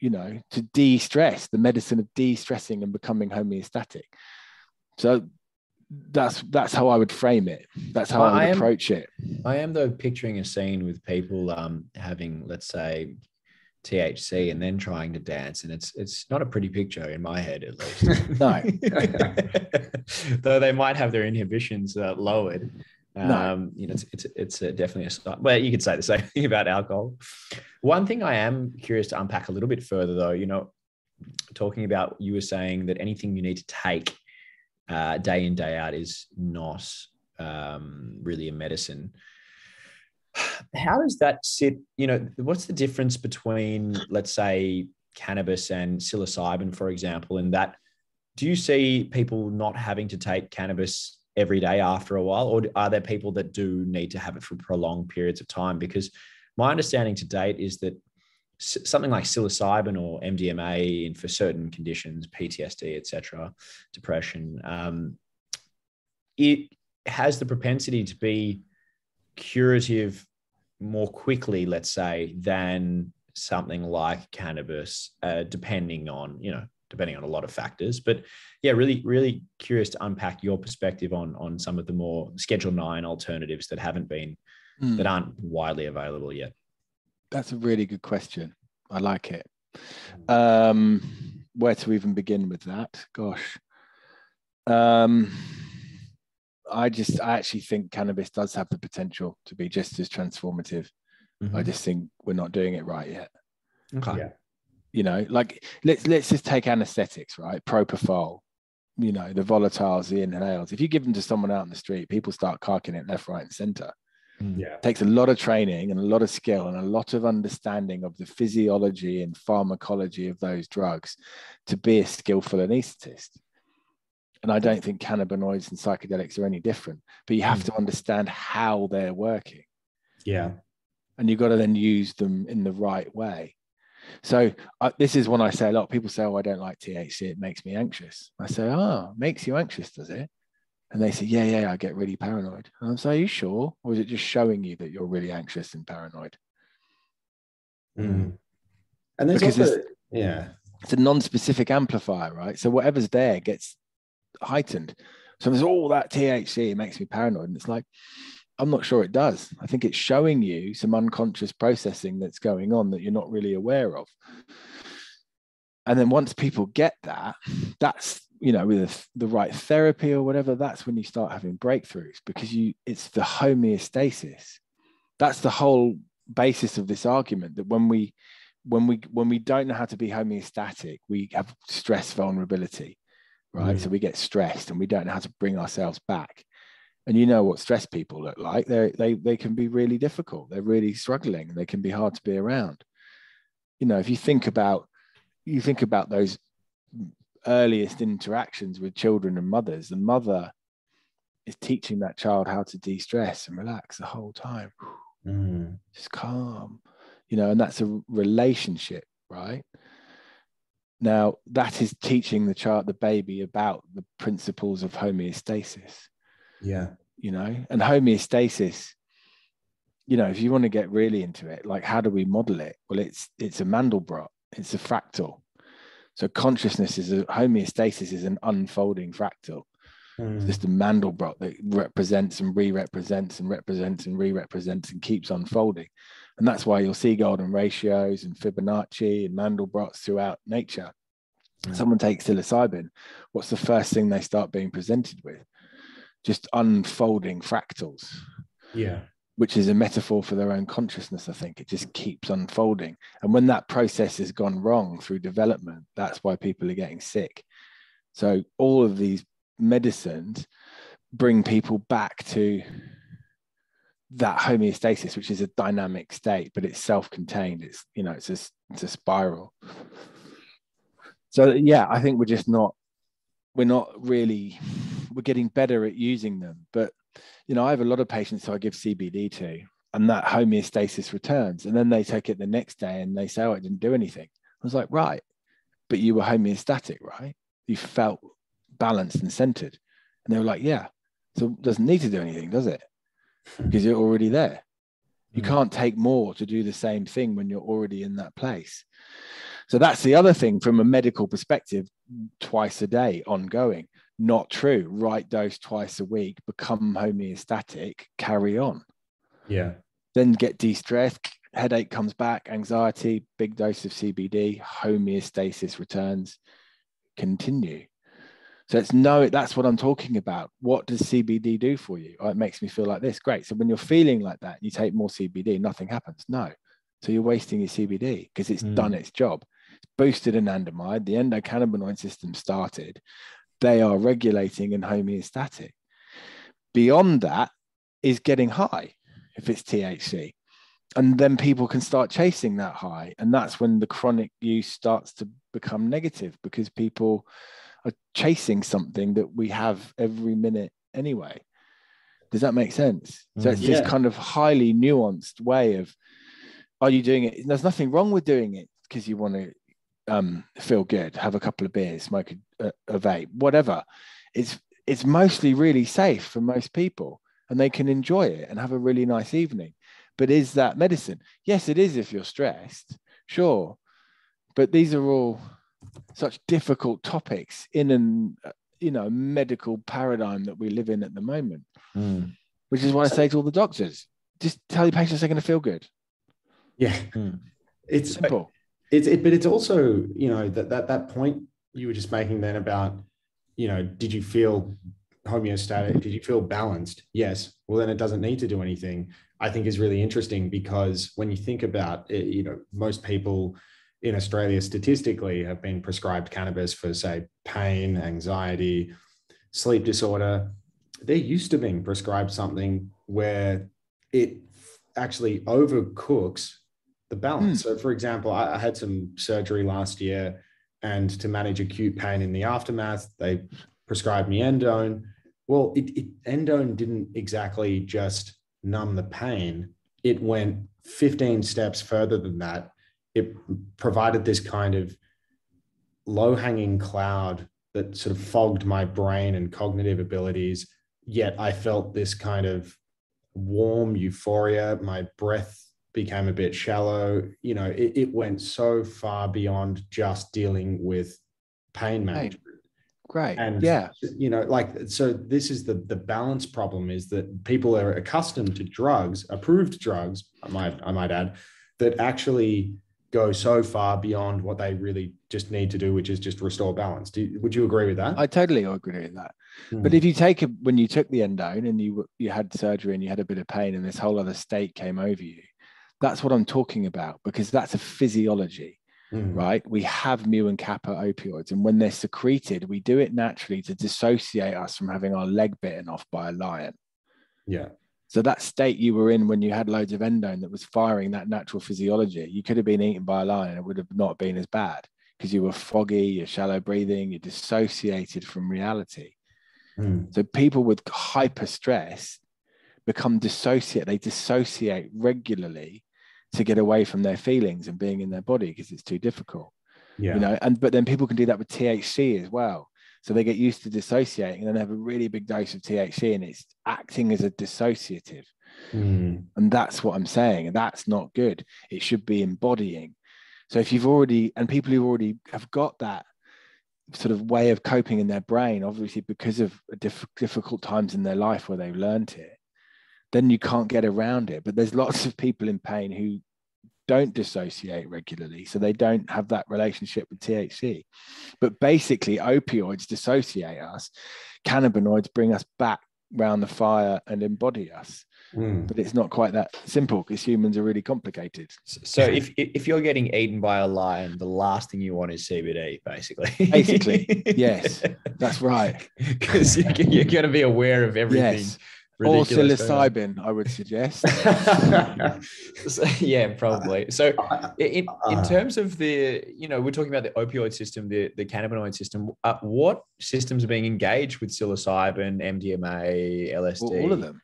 S3: you know, to de-stress, the medicine of de-stressing and becoming homeostatic. So that's how I would frame it. That's how I would approach it.
S2: I am, though, picturing a scene with people having, let's say, THC and then trying to dance, and it's not a pretty picture in my head, at least.
S3: No.
S2: Though they might have their inhibitions lowered.
S3: No.
S2: You know, it's definitely a start. Well, you could say the same thing about alcohol. One thing I am curious to unpack a little bit further, though, you know, talking about, you were saying that anything you need to take day in, day out is not really a medicine. How does that sit? You know, what's the difference between, let's say, cannabis and psilocybin, for example? And that, do you see people not having to take cannabis every day after a while, or are there people that do need to have it for prolonged periods of time? Because my understanding to date is that something like psilocybin or MDMA, and for certain conditions, PTSD, etc., depression, it has the propensity to be curative more quickly, let's say, than something like cannabis, depending on a lot of factors. But yeah, really curious to unpack your perspective on some of the more Schedule 9 alternatives that that aren't widely available yet.
S3: That's a really good question. I like it. Where to even begin with that? Gosh. I actually think cannabis does have the potential to be just as transformative. I just think we're not doing it right yet.
S2: Okay. Yeah.
S3: You know, like let's just take anesthetics, right? Propofol, you know, the volatiles, the inhalers. If you give them to someone out in the street, people start carking it left, right, and center.
S1: Yeah.
S3: It takes a lot of training and a lot of skill and a lot of understanding of the physiology and pharmacology of those drugs to be a skillful anesthetist. And I don't think cannabinoids and psychedelics are any different, but you have to understand how they're working.
S1: Yeah.
S3: And you've got to then use them in the right way. So this is when I say, a lot of people say, oh, I don't like THC, it makes me anxious. I say, oh, makes you anxious, does it? And they say, yeah, I get really paranoid. And I'm saying, are you sure? Or is it just showing you that you're really anxious and paranoid?
S1: And there's
S3: because
S1: also,
S3: it's a non-specific amplifier, right? So whatever's there gets heightened. So there's all that THC, it makes me paranoid. And it's like, I'm not sure it does. I think it's showing you some unconscious processing that's going on that you're not really aware of. And then once people get that, that's, you know, with the right therapy or whatever, that's when you start having breakthroughs, because it's the homeostasis. That's the whole basis of this argument, that when we don't know how to be homeostatic, we have stress vulnerability, right? So we get stressed and we don't know how to bring ourselves back. And you know what stressed people look like. They can be really difficult. They're really struggling and they can be hard to be around. you know, if you think about those earliest interactions with children and mothers, the mother is teaching that child how to de-stress and relax the whole time. Just calm, you know, and that's a relationship, right? Now that is teaching the baby about the principles of homeostasis.
S1: Yeah.
S3: You know, and homeostasis, you know, if you want to get really into it, like, how do we model it? Well, it's a Mandelbrot, it's a fractal. So consciousness homeostasis is an unfolding fractal. It's just a Mandelbrot that represents and re-represents and represents and re-represents and keeps unfolding. And that's why you'll see golden ratios and Fibonacci and Mandelbrots throughout nature. Someone takes psilocybin, what's the first thing they start being presented with? Just unfolding fractals.
S1: Yeah.
S3: Which is a metaphor for their own consciousness, I think. It just keeps unfolding. And when that process has gone wrong through development, that's why people are getting sick. So all of these medicines bring people back to that homeostasis, which is a dynamic state, but it's self-contained. It's, you know, it's a spiral. So yeah, I think we're getting better at using them. But you know, I have a lot of patients who I give CBD to, and that homeostasis returns. And then they take it the next day and they say, oh, it didn't do anything. I was like, right, but you were homeostatic, right? You felt balanced and centered. And they were like, yeah, so it doesn't need to do anything, does it? Because you're already there. You can't take more to do the same thing when you're already in that place. So that's the other thing from a medical perspective, twice a day, ongoing. Not true. Right dose twice a week, become homeostatic, carry on.
S1: Yeah.
S3: Then get de-stressed, headache comes back, anxiety, big dose of CBD, homeostasis returns, continue. So that's what I'm talking about. What does CBD do for you? Oh, it makes me feel like this. Great. So when you're feeling like that, you take more CBD, nothing happens. No. So you're wasting your CBD because it's done its job. It's boosted anandamide. The endocannabinoid system started. They are regulating and homeostatic. Beyond that is getting high if it's THC. And then people can start chasing that high. And that's when the chronic use starts to become negative, because people are chasing something that we have every minute anyway. Does that make sense? So it's this kind of highly nuanced way of, are you doing it? There's nothing wrong with doing it because you want to feel good, have a couple of beers, smoke a vape, whatever. It's mostly really safe for most people, and they can enjoy it and have a really nice evening. But is that medicine? Yes, it is if you're stressed, sure. But these are all such difficult topics in an medical paradigm that we live in at the moment, which is why I say to all the doctors, just tell your patients they're going to feel good.
S1: Yeah, it's simple. But it's also, you know, that point you were just making then about, you know, did you feel homeostatic? Did you feel balanced? Yes. Well, then it doesn't need to do anything. I think is really interesting, because when you think about it, you know, most people in Australia statistically have been prescribed cannabis for, say, pain, anxiety, sleep disorder. They're used to being prescribed something where it actually overcooks the balance. So for example, I had some surgery last year, and to manage acute pain in the aftermath, they prescribed me endone. Well, endone didn't exactly just numb the pain. It went 15 steps further than that. It provided this kind of low-hanging cloud that sort of fogged my brain and cognitive abilities. Yet I felt this kind of warm euphoria. My breath became a bit shallow. You know, it went so far beyond just dealing with pain management.
S3: Great.
S1: And, you know, like, so this is the balance problem, is that people are accustomed to drugs, approved drugs, I might add, that actually go so far beyond what they really just need to do, which is just restore balance. Would you agree with that?
S3: I totally agree with that. But if you when you took the endone and you had surgery and you had a bit of pain and this whole other state came over you, that's what I'm talking about, because that's a physiology. Right? We have mu and kappa opioids, and when they're secreted, we do it naturally to dissociate us from having our leg bitten off by a lion.
S1: Yeah.
S3: So that state you were in when you had loads of endone that was firing that natural physiology, you could have been eaten by a lion and it would have not been as bad, because you were foggy, you're shallow breathing, you're dissociated from reality. So people with hyper stress become dissociate. They dissociate regularly to get away from their feelings and being in their body because it's too difficult. You know, but then people can do that with THC as well. So they get used to dissociating and then have a really big dose of THC and it's acting as a dissociative. And that's what I'm saying. And that's not good. It should be embodying. So if you've already, and people who already have got that sort of way of coping in their brain, obviously because of difficult times in their life where they've learned it, then you can't get around it. But there's lots of people in pain who don't dissociate regularly, so they don't have that relationship with THC. But basically, opioids dissociate us. Cannabinoids bring us back round the fire and embody us. But it's not quite that simple because humans are really complicated.
S2: So if you're getting eaten by a lion, the last thing you want is CBD, basically.
S3: Basically, yes, that's right.
S2: Because you're going to be aware of everything.
S3: Yes. Or psilocybin, I would suggest.
S2: Yeah, probably. So in terms of the, we're talking about the opioid system, the cannabinoid system, what systems are being engaged with psilocybin, MDMA, LSD?
S3: Well, all of them.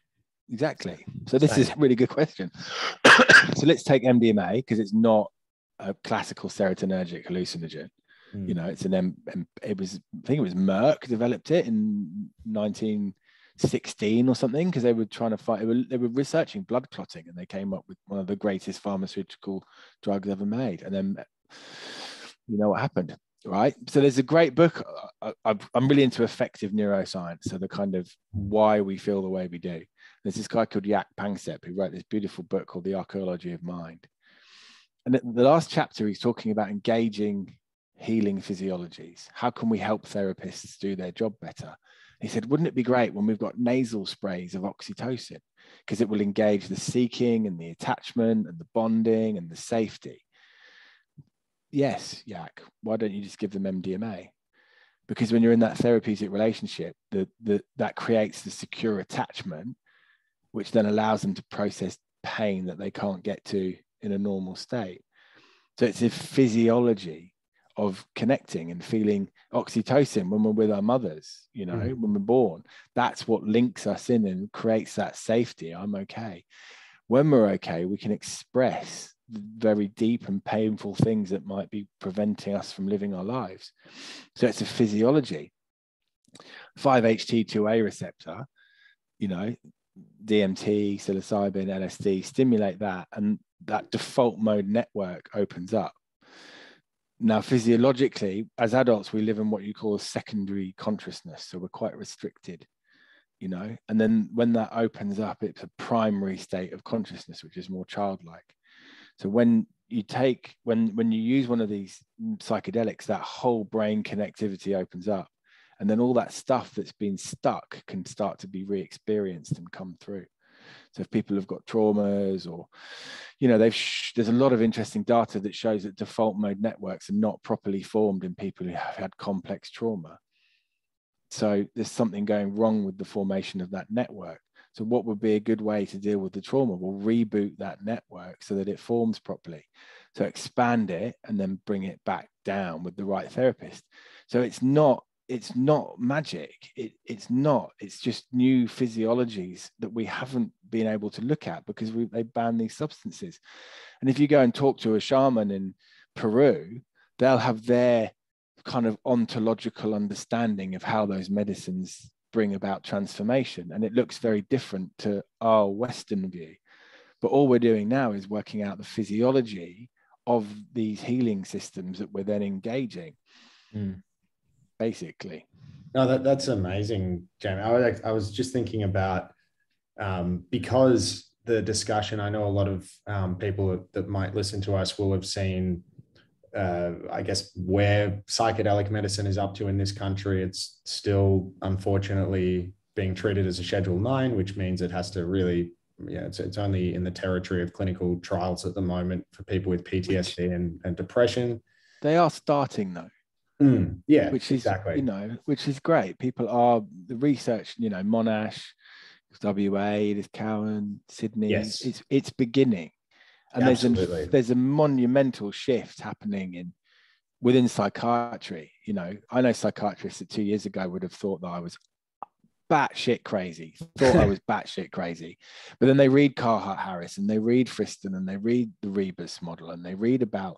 S3: Exactly. So this is a really good question. So let's take MDMA, because it's not a classical serotonergic hallucinogen. It's I think it was Merck developed it in 1916 or something, because they were trying to fight, they were researching blood clotting, and they came up with one of the greatest pharmaceutical drugs ever made. And then you know what happened, right? So there's a great book. I'm really into effective neuroscience, so the kind of why we feel the way we do. There's this guy called Jaak Panksepp who wrote this beautiful book called The Archaeology of Mind. And the last chapter, he's talking about engaging healing physiologies. How can we help therapists do their job better? He said, wouldn't it be great when we've got nasal sprays of oxytocin, because it will engage the seeking and the attachment and the bonding and the safety? Yes, Jaak, why don't you just give them MDMA? Because when you're in that therapeutic relationship, that creates the secure attachment, which then allows them to process pain that they can't get to in a normal state. So it's a physiology of connecting and feeling oxytocin when we're with our mothers, when we're born. That's what links us in and creates that safety. I'm okay. When we're okay, we can express very deep and painful things that might be preventing us from living our lives. So it's a physiology. 5-HT2A receptor, DMT, psilocybin, LSD stimulate that, and that default mode network opens up. Now, physiologically, as adults, we live in what you call a secondary consciousness. So we're quite restricted, and then when that opens up, it's a primary state of consciousness, which is more childlike. So when you use one of these psychedelics, that whole brain connectivity opens up. And then all that stuff that's been stuck can start to be re-experienced and come through. So if people have got traumas, or, there's a lot of interesting data that shows that default mode networks are not properly formed in people who have had complex trauma. So there's something going wrong with the formation of that network. So what would be a good way to deal with the trauma? We'll reboot that network so that it forms properly. So expand it and then bring it back down with the right therapist. So it's not magic. It's just new physiologies that we haven't been able to look at because they ban these substances. And if you go and talk to a shaman in Peru, they'll have their kind of ontological understanding of how those medicines bring about transformation. And it looks very different to our Western view. But all we're doing now is working out the physiology of these healing systems that we're then engaging. Basically.
S1: No, that's amazing, Jamie. I was just thinking about, because the discussion, I know a lot of people that might listen to us will have seen, I guess, where psychedelic medicine is up to in this country. It's still, unfortunately, being treated as a Schedule 9, which means it has to really, it's only in the territory of clinical trials at the moment for people with PTSD and depression.
S3: They are starting, though.
S1: Yeah,
S3: which is
S1: exactly.
S3: Which is great. People are, the research, Monash, WA, Edith Cowan, Sydney.
S1: Yes.
S3: It's beginning. And there's a monumental shift happening within psychiatry. You know, I know psychiatrists that 2 years ago would have thought that I was batshit crazy, but then they read Carhart-Harris and they read Friston and they read the Rebus model and they read about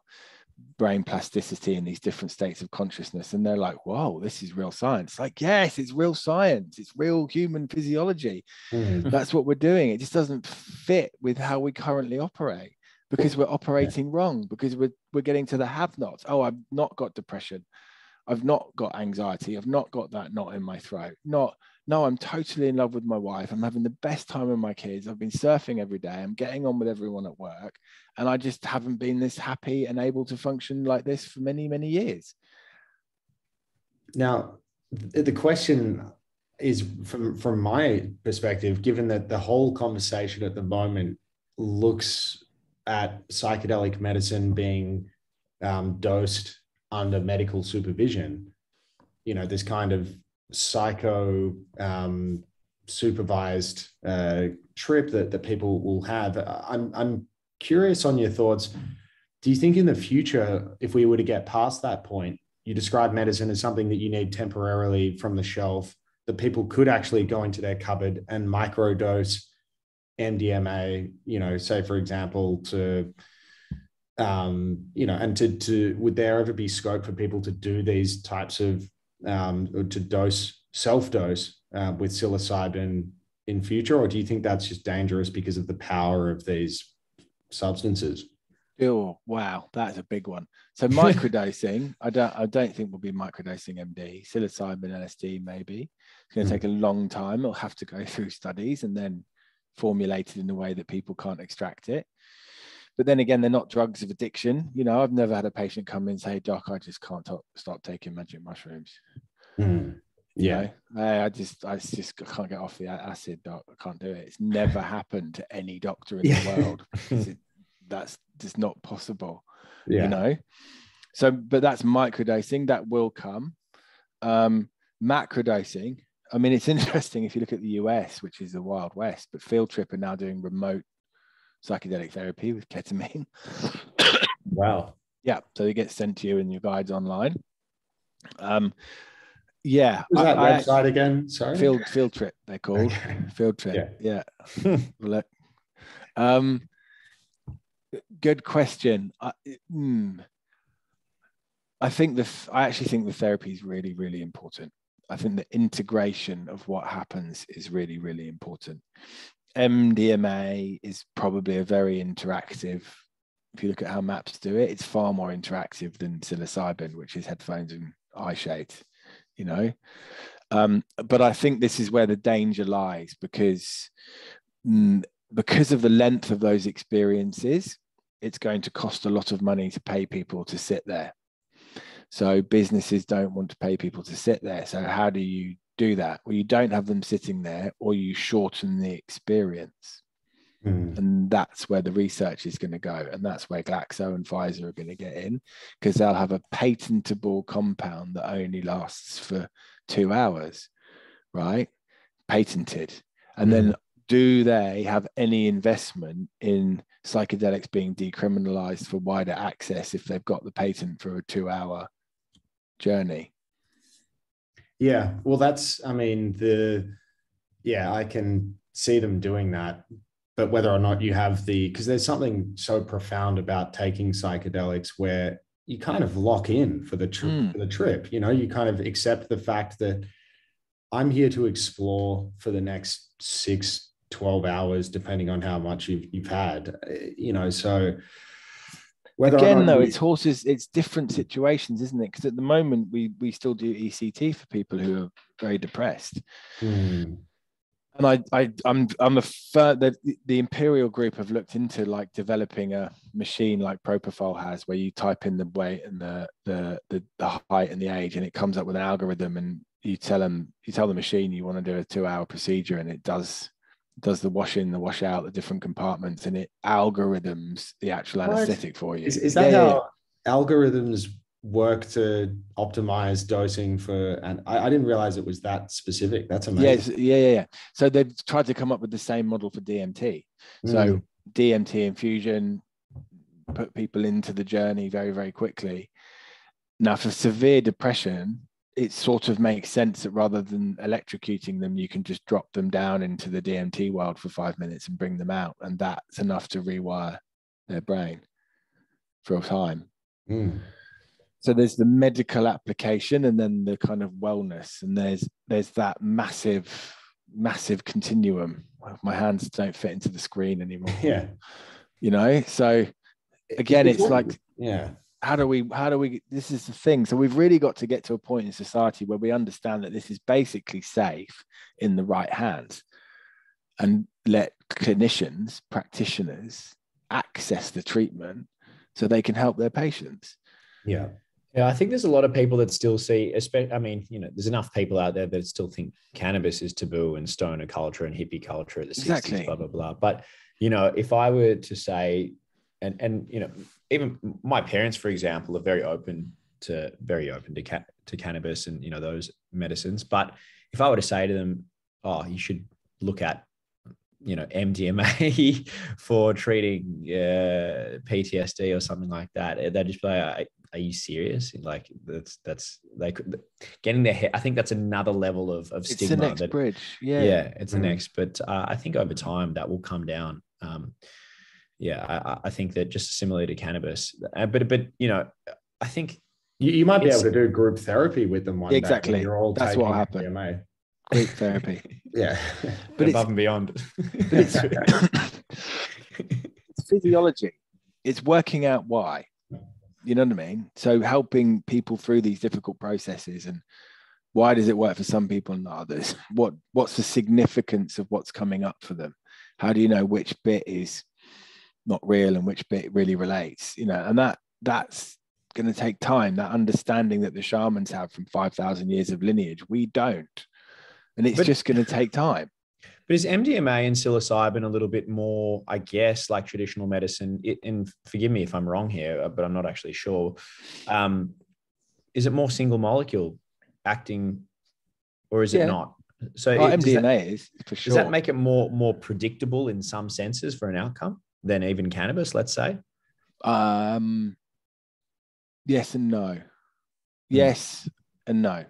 S3: brain plasticity in these different states of consciousness, and they're like, whoa, this is real science. Like, yes, it's real science, it's real human physiology. That's what we're doing. It just doesn't fit with how we currently operate, because we're operating wrong, because we're getting to the have-nots. Oh, I've not got depression, I've not got anxiety, I've not got that knot in my throat. No, I'm totally in love with my wife, I'm having the best time with my kids, I've been surfing every day, I'm getting on with everyone at work, and I just haven't been this happy and able to function like this for many, many years.
S1: Now, the question is, from my perspective, given that the whole conversation at the moment looks at psychedelic medicine being dosed under medical supervision, you know, this kind of psycho supervised trip that people will have. I'm curious on your thoughts. Do you think in the future, if we were to get past that point, you describe medicine as something that you need temporarily from the shelf, that people could actually go into their cupboard and microdose MDMA, you know, say for example, to you know, and to would there ever be scope for people to do these types of to self-dose with psilocybin in future, or do you think that's just dangerous because of the power of these substances?
S3: Oh, wow, that's a big one. So microdosing, I don't think we'll be microdosing MD. Psilocybin, LSD, maybe. It's going to take a long time. It'll have to go through studies and then formulated in a way that people can't extract it. But then again, they're not drugs of addiction. You know, I've never had a patient come in and say, doc, I just can't stop taking magic mushrooms.
S1: Yeah.
S3: You know? I just can't get off the acid, doc. I can't do it. It's never happened to any doctor in the world. That's just not possible, you know? So, but that's microdosing. That will come. Macrodosing. I mean, it's interesting if you look at the US, which is the Wild West, but Field Trip are now doing remote psychedelic therapy with ketamine.
S1: Wow.
S3: Yeah. So they get sent to you and your guides online. Yeah.
S1: Was that website again? Sorry.
S3: Field Trip, they're called. Okay. Field Trip. Yeah. Good question. I actually think the therapy is really, really important. I think the integration of what happens is really, really important. MDMA is probably a very interactive, if you look at how MAPS do it, it's far more interactive than psilocybin, which is headphones and eye shades, you know. But I think this is where the danger lies, because of the length of those experiences, it's going to cost a lot of money to pay people to sit there. So businesses don't want to pay people to sit there. So how do you do that? Well, you don't have them sitting there, or you shorten the experience. And that's where the research is going to go. And that's where Glaxo and Pfizer are going to get in, because they'll have a patentable compound that only lasts for 2 hours, right? Patented. And then do they have any investment in psychedelics being decriminalized for wider access if they've got the patent for a 2-hour journey?
S1: Yeah, well, that's, I mean, I can see them doing that, but whether or not you have because there's something so profound about taking psychedelics where you kind of lock in for the trip, you know, you kind of accept the fact that I'm here to explore for the next 6-12 hours, depending on how much you've had, you know, so
S3: again, though, it's different situations, isn't it? Because at the moment we still do ECT for people who are very depressed. And the Imperial group have looked into like developing a machine like Propofol has, where you type in the weight and the height and the age, and it comes up with an algorithm, and you tell the machine you want to do a 2-hour procedure, and it does the wash in, the wash out, the different compartments, and it algorithms the actual anesthetic for you.
S1: Is that how algorithms work to optimize dosing for, and I didn't realize it was that specific. That's amazing.
S3: Yes, yeah. So they've tried to come up with the same model for DMT. So DMT infusion, put people into the journey very, very quickly. Now, for severe depression, it sort of makes sense that rather than electrocuting them, you can just drop them down into the DMT world for 5 minutes and bring them out. And that's enough to rewire their brain for a time. So there's the medical application and then the kind of wellness. And there's that massive continuum. My hands don't fit into the screen anymore.
S1: Yeah.
S3: You know, so again, it's like,
S1: yeah.
S3: How do we, this is the thing. So we've really got to get to a point in society where we understand that this is basically safe in the right hands and let clinicians, practitioners access the treatment so they can help their patients.
S1: Yeah.
S2: Yeah, I think there's a lot of people that still see, especially, I mean, you know, there's enough people out there that still think cannabis is taboo and stoner culture and hippie culture at the 60s, blah, blah, blah. But, you know, if I were to say, and you know, even my parents, for example, are very open to cannabis and, you know, those medicines. But if I were to say to them, oh, you should look at, you know, MDMA for treating PTSD or something like that, they'd just be like, are you serious? Like that's they could getting their head. I think that's another level of stigma.
S3: It's the next bridge. Yeah,
S2: it's the next. But I think over time that will come down. I think that just similarly to cannabis, but you know, I think
S1: you might be able to do group therapy with them one day.
S3: Exactly.
S1: You're all
S3: that's
S1: taking
S3: what happened.
S1: MDMA.
S3: Group therapy.
S1: Yeah,
S2: but above and beyond.
S3: But it's physiology. It's working out why. You know what I mean? So helping people through these difficult processes, and why does it work for some people and not others? What's the significance of what's coming up for them? How do you know which bit is not real and which bit really relates? You know, and that's going to take time. That understanding that the shamans have from 5,000 years of lineage, we don't, and it's just going to take time.
S2: But is MDMA and psilocybin a little bit more, I guess, like traditional medicine? And forgive me if I'm wrong here, but I'm not actually sure. Is it more single molecule acting, or is it not? So
S3: MDMA is for sure.
S2: Does that make it more predictable in some senses for an outcome than even cannabis, let's say?
S3: Yes and no. Yes and no.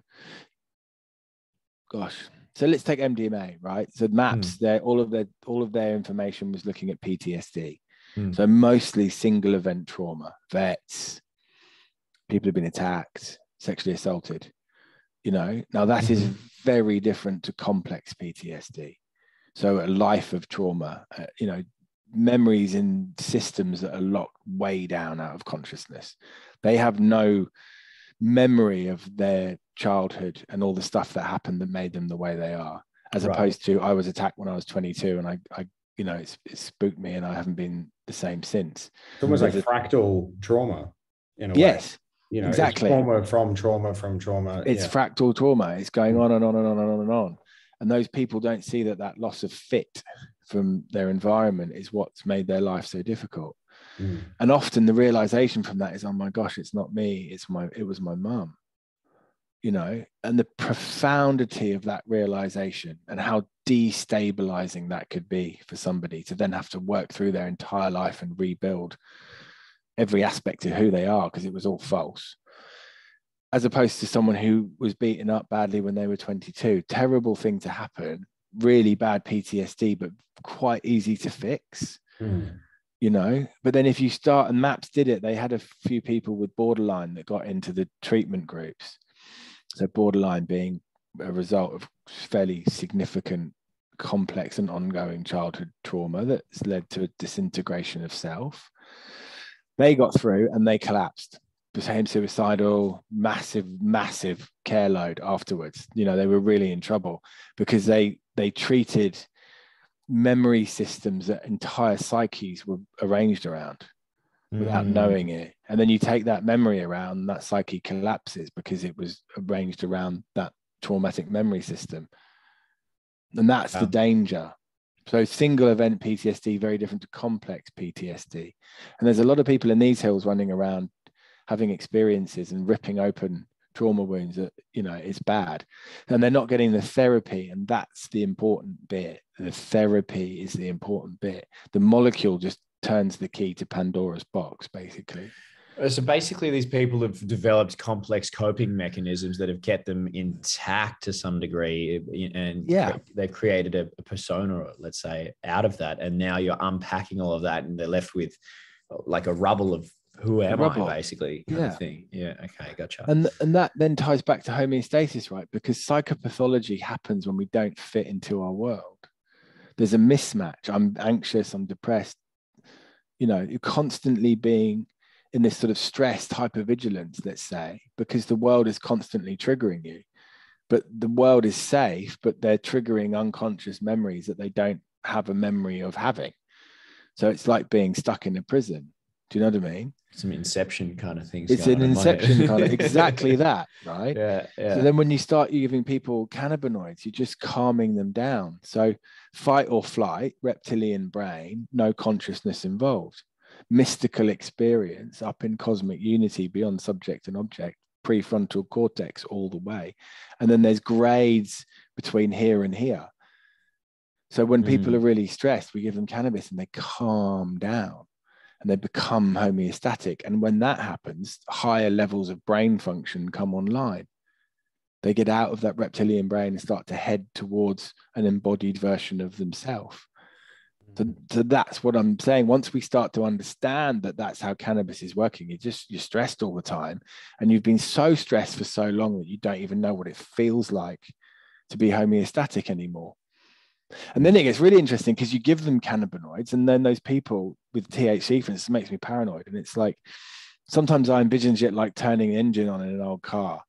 S3: Gosh. So let's take MDMA, right? So MAPS, all of their information was looking at PTSD. So mostly single event trauma, vets, people who've been attacked, sexually assaulted. You know, now that is very different to complex PTSD. So a life of trauma, you know, memories in systems that are locked way down out of consciousness. They have no memory of their childhood and all the stuff that happened that made them the way they are, as opposed to I was attacked when I was 22 and I you know, it spooked me and I haven't been the same since.
S1: It's almost like fractal trauma in a way.
S3: Yes,
S1: you know,
S3: exactly.
S1: It's trauma from trauma.
S3: It's fractal trauma. It's going on and on and on and on and on. And those people don't see that loss of fit from their environment is what's made their life so difficult. And often the realization from that is, oh my gosh, it's not me, it was my mum, you know. And the profundity of that realization and how destabilizing that could be for somebody to then have to work through their entire life and rebuild every aspect of who they are, because it was all false, as opposed to someone who was beaten up badly when they were 22. Terrible thing to happen, really bad PTSD, but quite easy to fix. You know, but then if you start, and MAPS did it, they had a few people with borderline that got into the treatment groups. So borderline being a result of fairly significant, complex and ongoing childhood trauma that's led to a disintegration of self. They got through and they collapsed, became suicidal, massive care load afterwards. You know, they were really in trouble because they treated memory systems that entire psyches were arranged around without knowing it. And then you take that memory around, that psyche collapses because it was arranged around that traumatic memory system. And that's the danger. So single event PTSD, very different to complex PTSD. And there's a lot of people in these hills running around having experiences and ripping open trauma wounds, that, you know, it's bad. And they're not getting the therapy. And that's the important bit. The therapy is the important bit. The molecule just turns the key to Pandora's box, basically.
S2: So basically, these people have developed complex coping mechanisms that have kept them intact to some degree, and they've created a persona, let's say, out of that. And now you're unpacking all of that, and they're left with like a rubble of who am I, basically, kind of thing. Yeah, okay, gotcha.
S3: And that then ties back to homeostasis, right? Because psychopathology happens when we don't fit into our world. There's a mismatch. I'm anxious, I'm depressed. You know, you're constantly being in this sort of stressed hypervigilance, let's say, because the world is constantly triggering you. But the world is safe, but they're triggering unconscious memories that they don't have a memory of having. So it's like being stuck in a prison. Do you know what I mean?
S2: Some Inception kind of things.
S3: It's an Inception kind of, exactly that, right?
S2: Yeah.
S3: So then when you start giving people cannabinoids, you're just calming them down. So fight or flight, reptilian brain, no consciousness involved. Mystical experience up in cosmic unity beyond subject and object, prefrontal cortex all the way. And then there's grades between here and here. So when people are really stressed, we give them cannabis and they calm down and they become homeostatic. And when that happens, higher levels of brain function come online. They get out of that reptilian brain and start to head towards an embodied version of themselves. So that's what I'm saying. Once we start to understand that that's how cannabis is working, you're stressed all the time. And you've been so stressed for so long that you don't even know what it feels like to be homeostatic anymore. And then it gets really interesting because you give them cannabinoids, and then those people with THC, for instance, makes me paranoid. And it's like, sometimes I envision it like turning the engine on in an old car.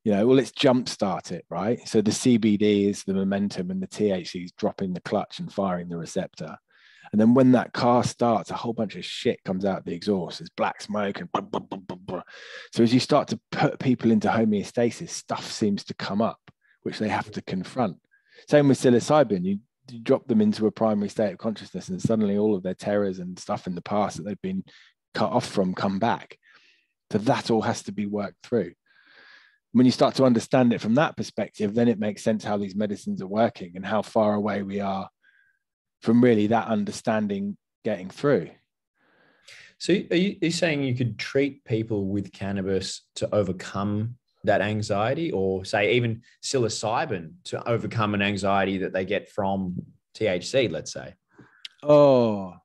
S3: You know, well, let's jumpstart it, right? So the CBD is the momentum and the THC is dropping the clutch and firing the receptor. And then when that car starts, a whole bunch of shit comes out the exhaust. There's black smoke and blah, blah, blah, blah, blah. So as you start to put people into homeostasis, stuff seems to come up, which they have to confront. Same with psilocybin. You drop them into a primary state of consciousness and suddenly all of their terrors and stuff in the past that they've been cut off from come back. So that all has to be worked through. When you start to understand it from that perspective, then it makes sense how these medicines are working and how far away we are from really that understanding getting through.
S2: So are you saying you could treat people with cannabis to overcome that anxiety, or say even psilocybin to overcome an anxiety that they get from THC, let's say?
S3: Oh,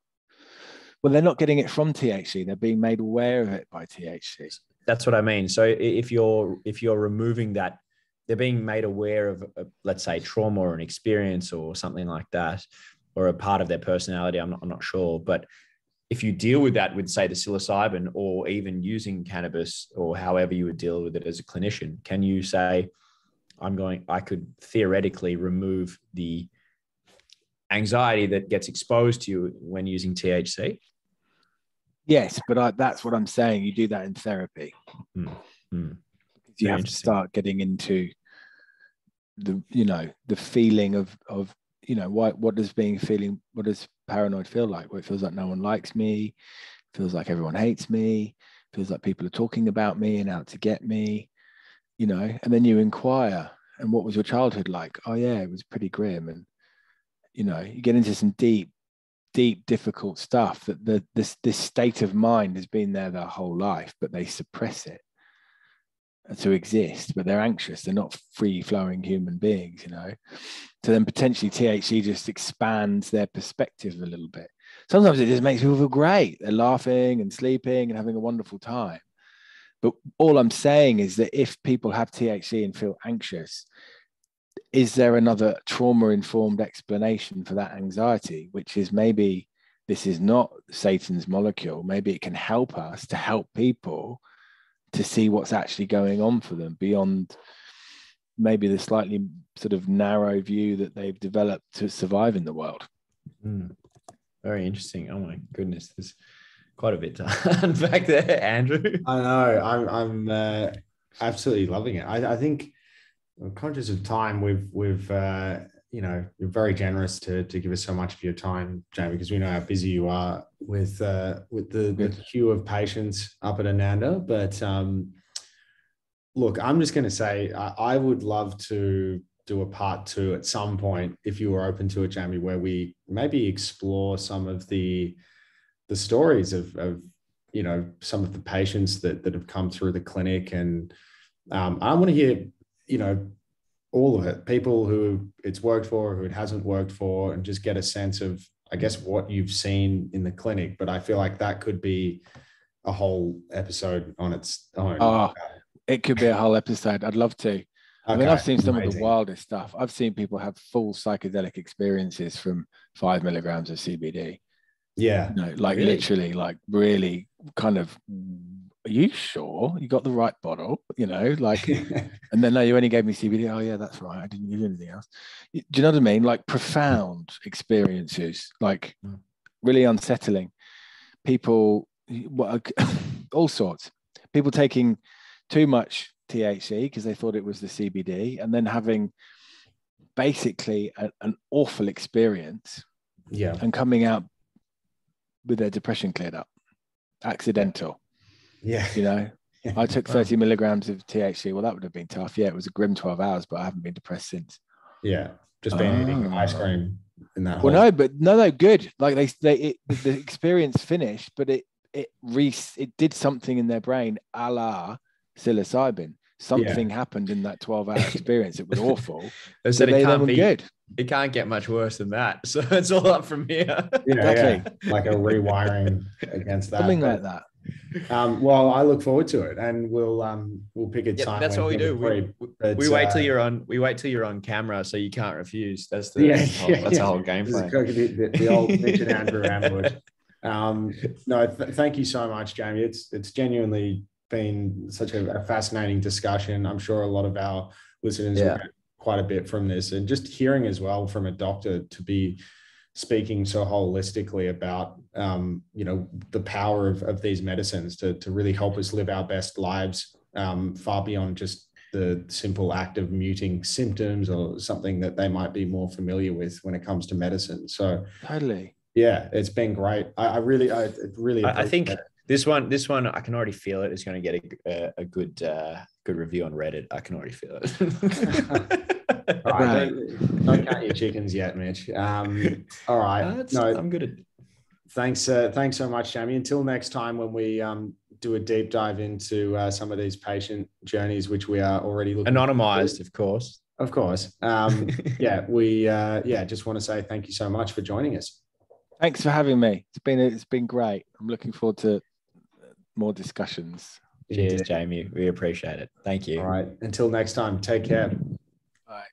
S3: well, they're not getting it from THC. They're being made aware of it by THC.
S2: That's what I mean. So if you're removing that, they're being made aware of, let's say, trauma or an experience or something like that, or a part of their personality. I'm not sure. But if you deal with that with, say, the psilocybin, or even using cannabis, or however you would deal with it as a clinician, can you say, I could theoretically remove the anxiety that gets exposed to you when using THC?
S3: Yes, but that's what I'm saying. You do that in therapy. You have to start getting into the feeling of what does paranoid feel like? Well, it feels like no one likes me, feels like everyone hates me, feels like people are talking about me and out to get me, and then you inquire, and what was your childhood like? Oh yeah, it was pretty grim. And you get into some deep, difficult stuff that this state of mind has been there their whole life, but they suppress it to exist, but they're anxious. They're not free-flowing human beings, So then potentially THC just expands their perspective a little bit. Sometimes it just makes people feel great. They're laughing and sleeping and having a wonderful time. But all I'm saying is that if people have THC and feel anxious, is there another trauma-informed explanation for that anxiety, which is maybe this is not Satan's molecule. Maybe it can help us to help people to see what's actually going on for them beyond maybe the slightly sort of narrow view that they've developed to survive in the world.
S2: Very interesting. Oh my goodness, there's quite a bit to unpack there, Andrew.
S1: I know. I'm absolutely loving it. I think I'm conscious of time. We've you're very generous to give us so much of your time, Jamie, because we know how busy you are with the queue of patients up at Ananda. But look, I'm just going to say I would love to do a part 2 at some point, if you were open to it, Jamie, where we maybe explore some of the stories of some of the patients that have come through the clinic. And I want to hear, all of it, people who it's worked for, who it hasn't worked for, and just get a sense of, I guess, what you've seen in the clinic. But I feel like that could be a whole episode on its own.
S3: Oh, it could be a whole episode. I'd love to. I mean, I've seen some of the wildest stuff. I've seen people have full psychedelic experiences from 5 milligrams of CBD.
S1: Yeah.
S3: Really? Literally, like really kind of, are you sure you got the right bottle? And then, no, you only gave me CBD. Oh yeah, that's right. I didn't give you anything else. Do you know what I mean? Like profound experiences, like really unsettling. People, all sorts. People taking too much THC because they thought it was the CBD, and then having basically an awful experience.
S1: Yeah.
S3: And coming out with their depression cleared up. Accidental.
S1: Yeah.
S3: I took 30 milligrams of THC. Well, that would have been tough. Yeah, it was a grim 12 hours, but I haven't been depressed since.
S1: Yeah. Just been eating ice cream in that.
S3: Well, no, good. Like the experience finished, but it did something in their brain, a la psilocybin. Something happened in that 12-hour experience. It was awful.
S2: They said it can't be good. It can't get much worse than that. So it's all up from here.
S3: Exactly.
S1: Yeah. Like a rewiring against that.
S3: Something like that.
S1: Well, I look forward to it, and we'll pick a time.
S2: That's what we do. We wait till you're on. We wait till you're on camera, so you can't refuse. That's the whole game plan.
S1: The old Mitch and Andrew ambush. Thank you so much, Jamie. It's genuinely been such a fascinating discussion. I'm sure a lot of our listeners will get quite a bit from this, and just hearing as well from a doctor to be speaking so holistically about the power of these medicines to really help us live our best lives, far beyond just the simple act of muting symptoms or something that they might be more familiar with when it comes to medicine. So
S3: totally,
S1: it's been great. I really
S2: I think this one I can already feel it. It's going to get a good review on Reddit. I can already feel it.
S1: All right, don't count your chickens yet, Mitch. All right,
S2: I'm good at.
S1: Thanks so much, Jamie. Until next time, when we do a deep dive into some of these patient journeys, which we are already looking
S2: anonymized, of course.
S1: We just want to say thank you so much for joining us.
S3: Thanks for having me. It's been great. I'm looking forward to more discussions.
S2: Cheers, Jamie. We appreciate it. Thank you.
S1: All right. Until next time, take care.
S3: Bye.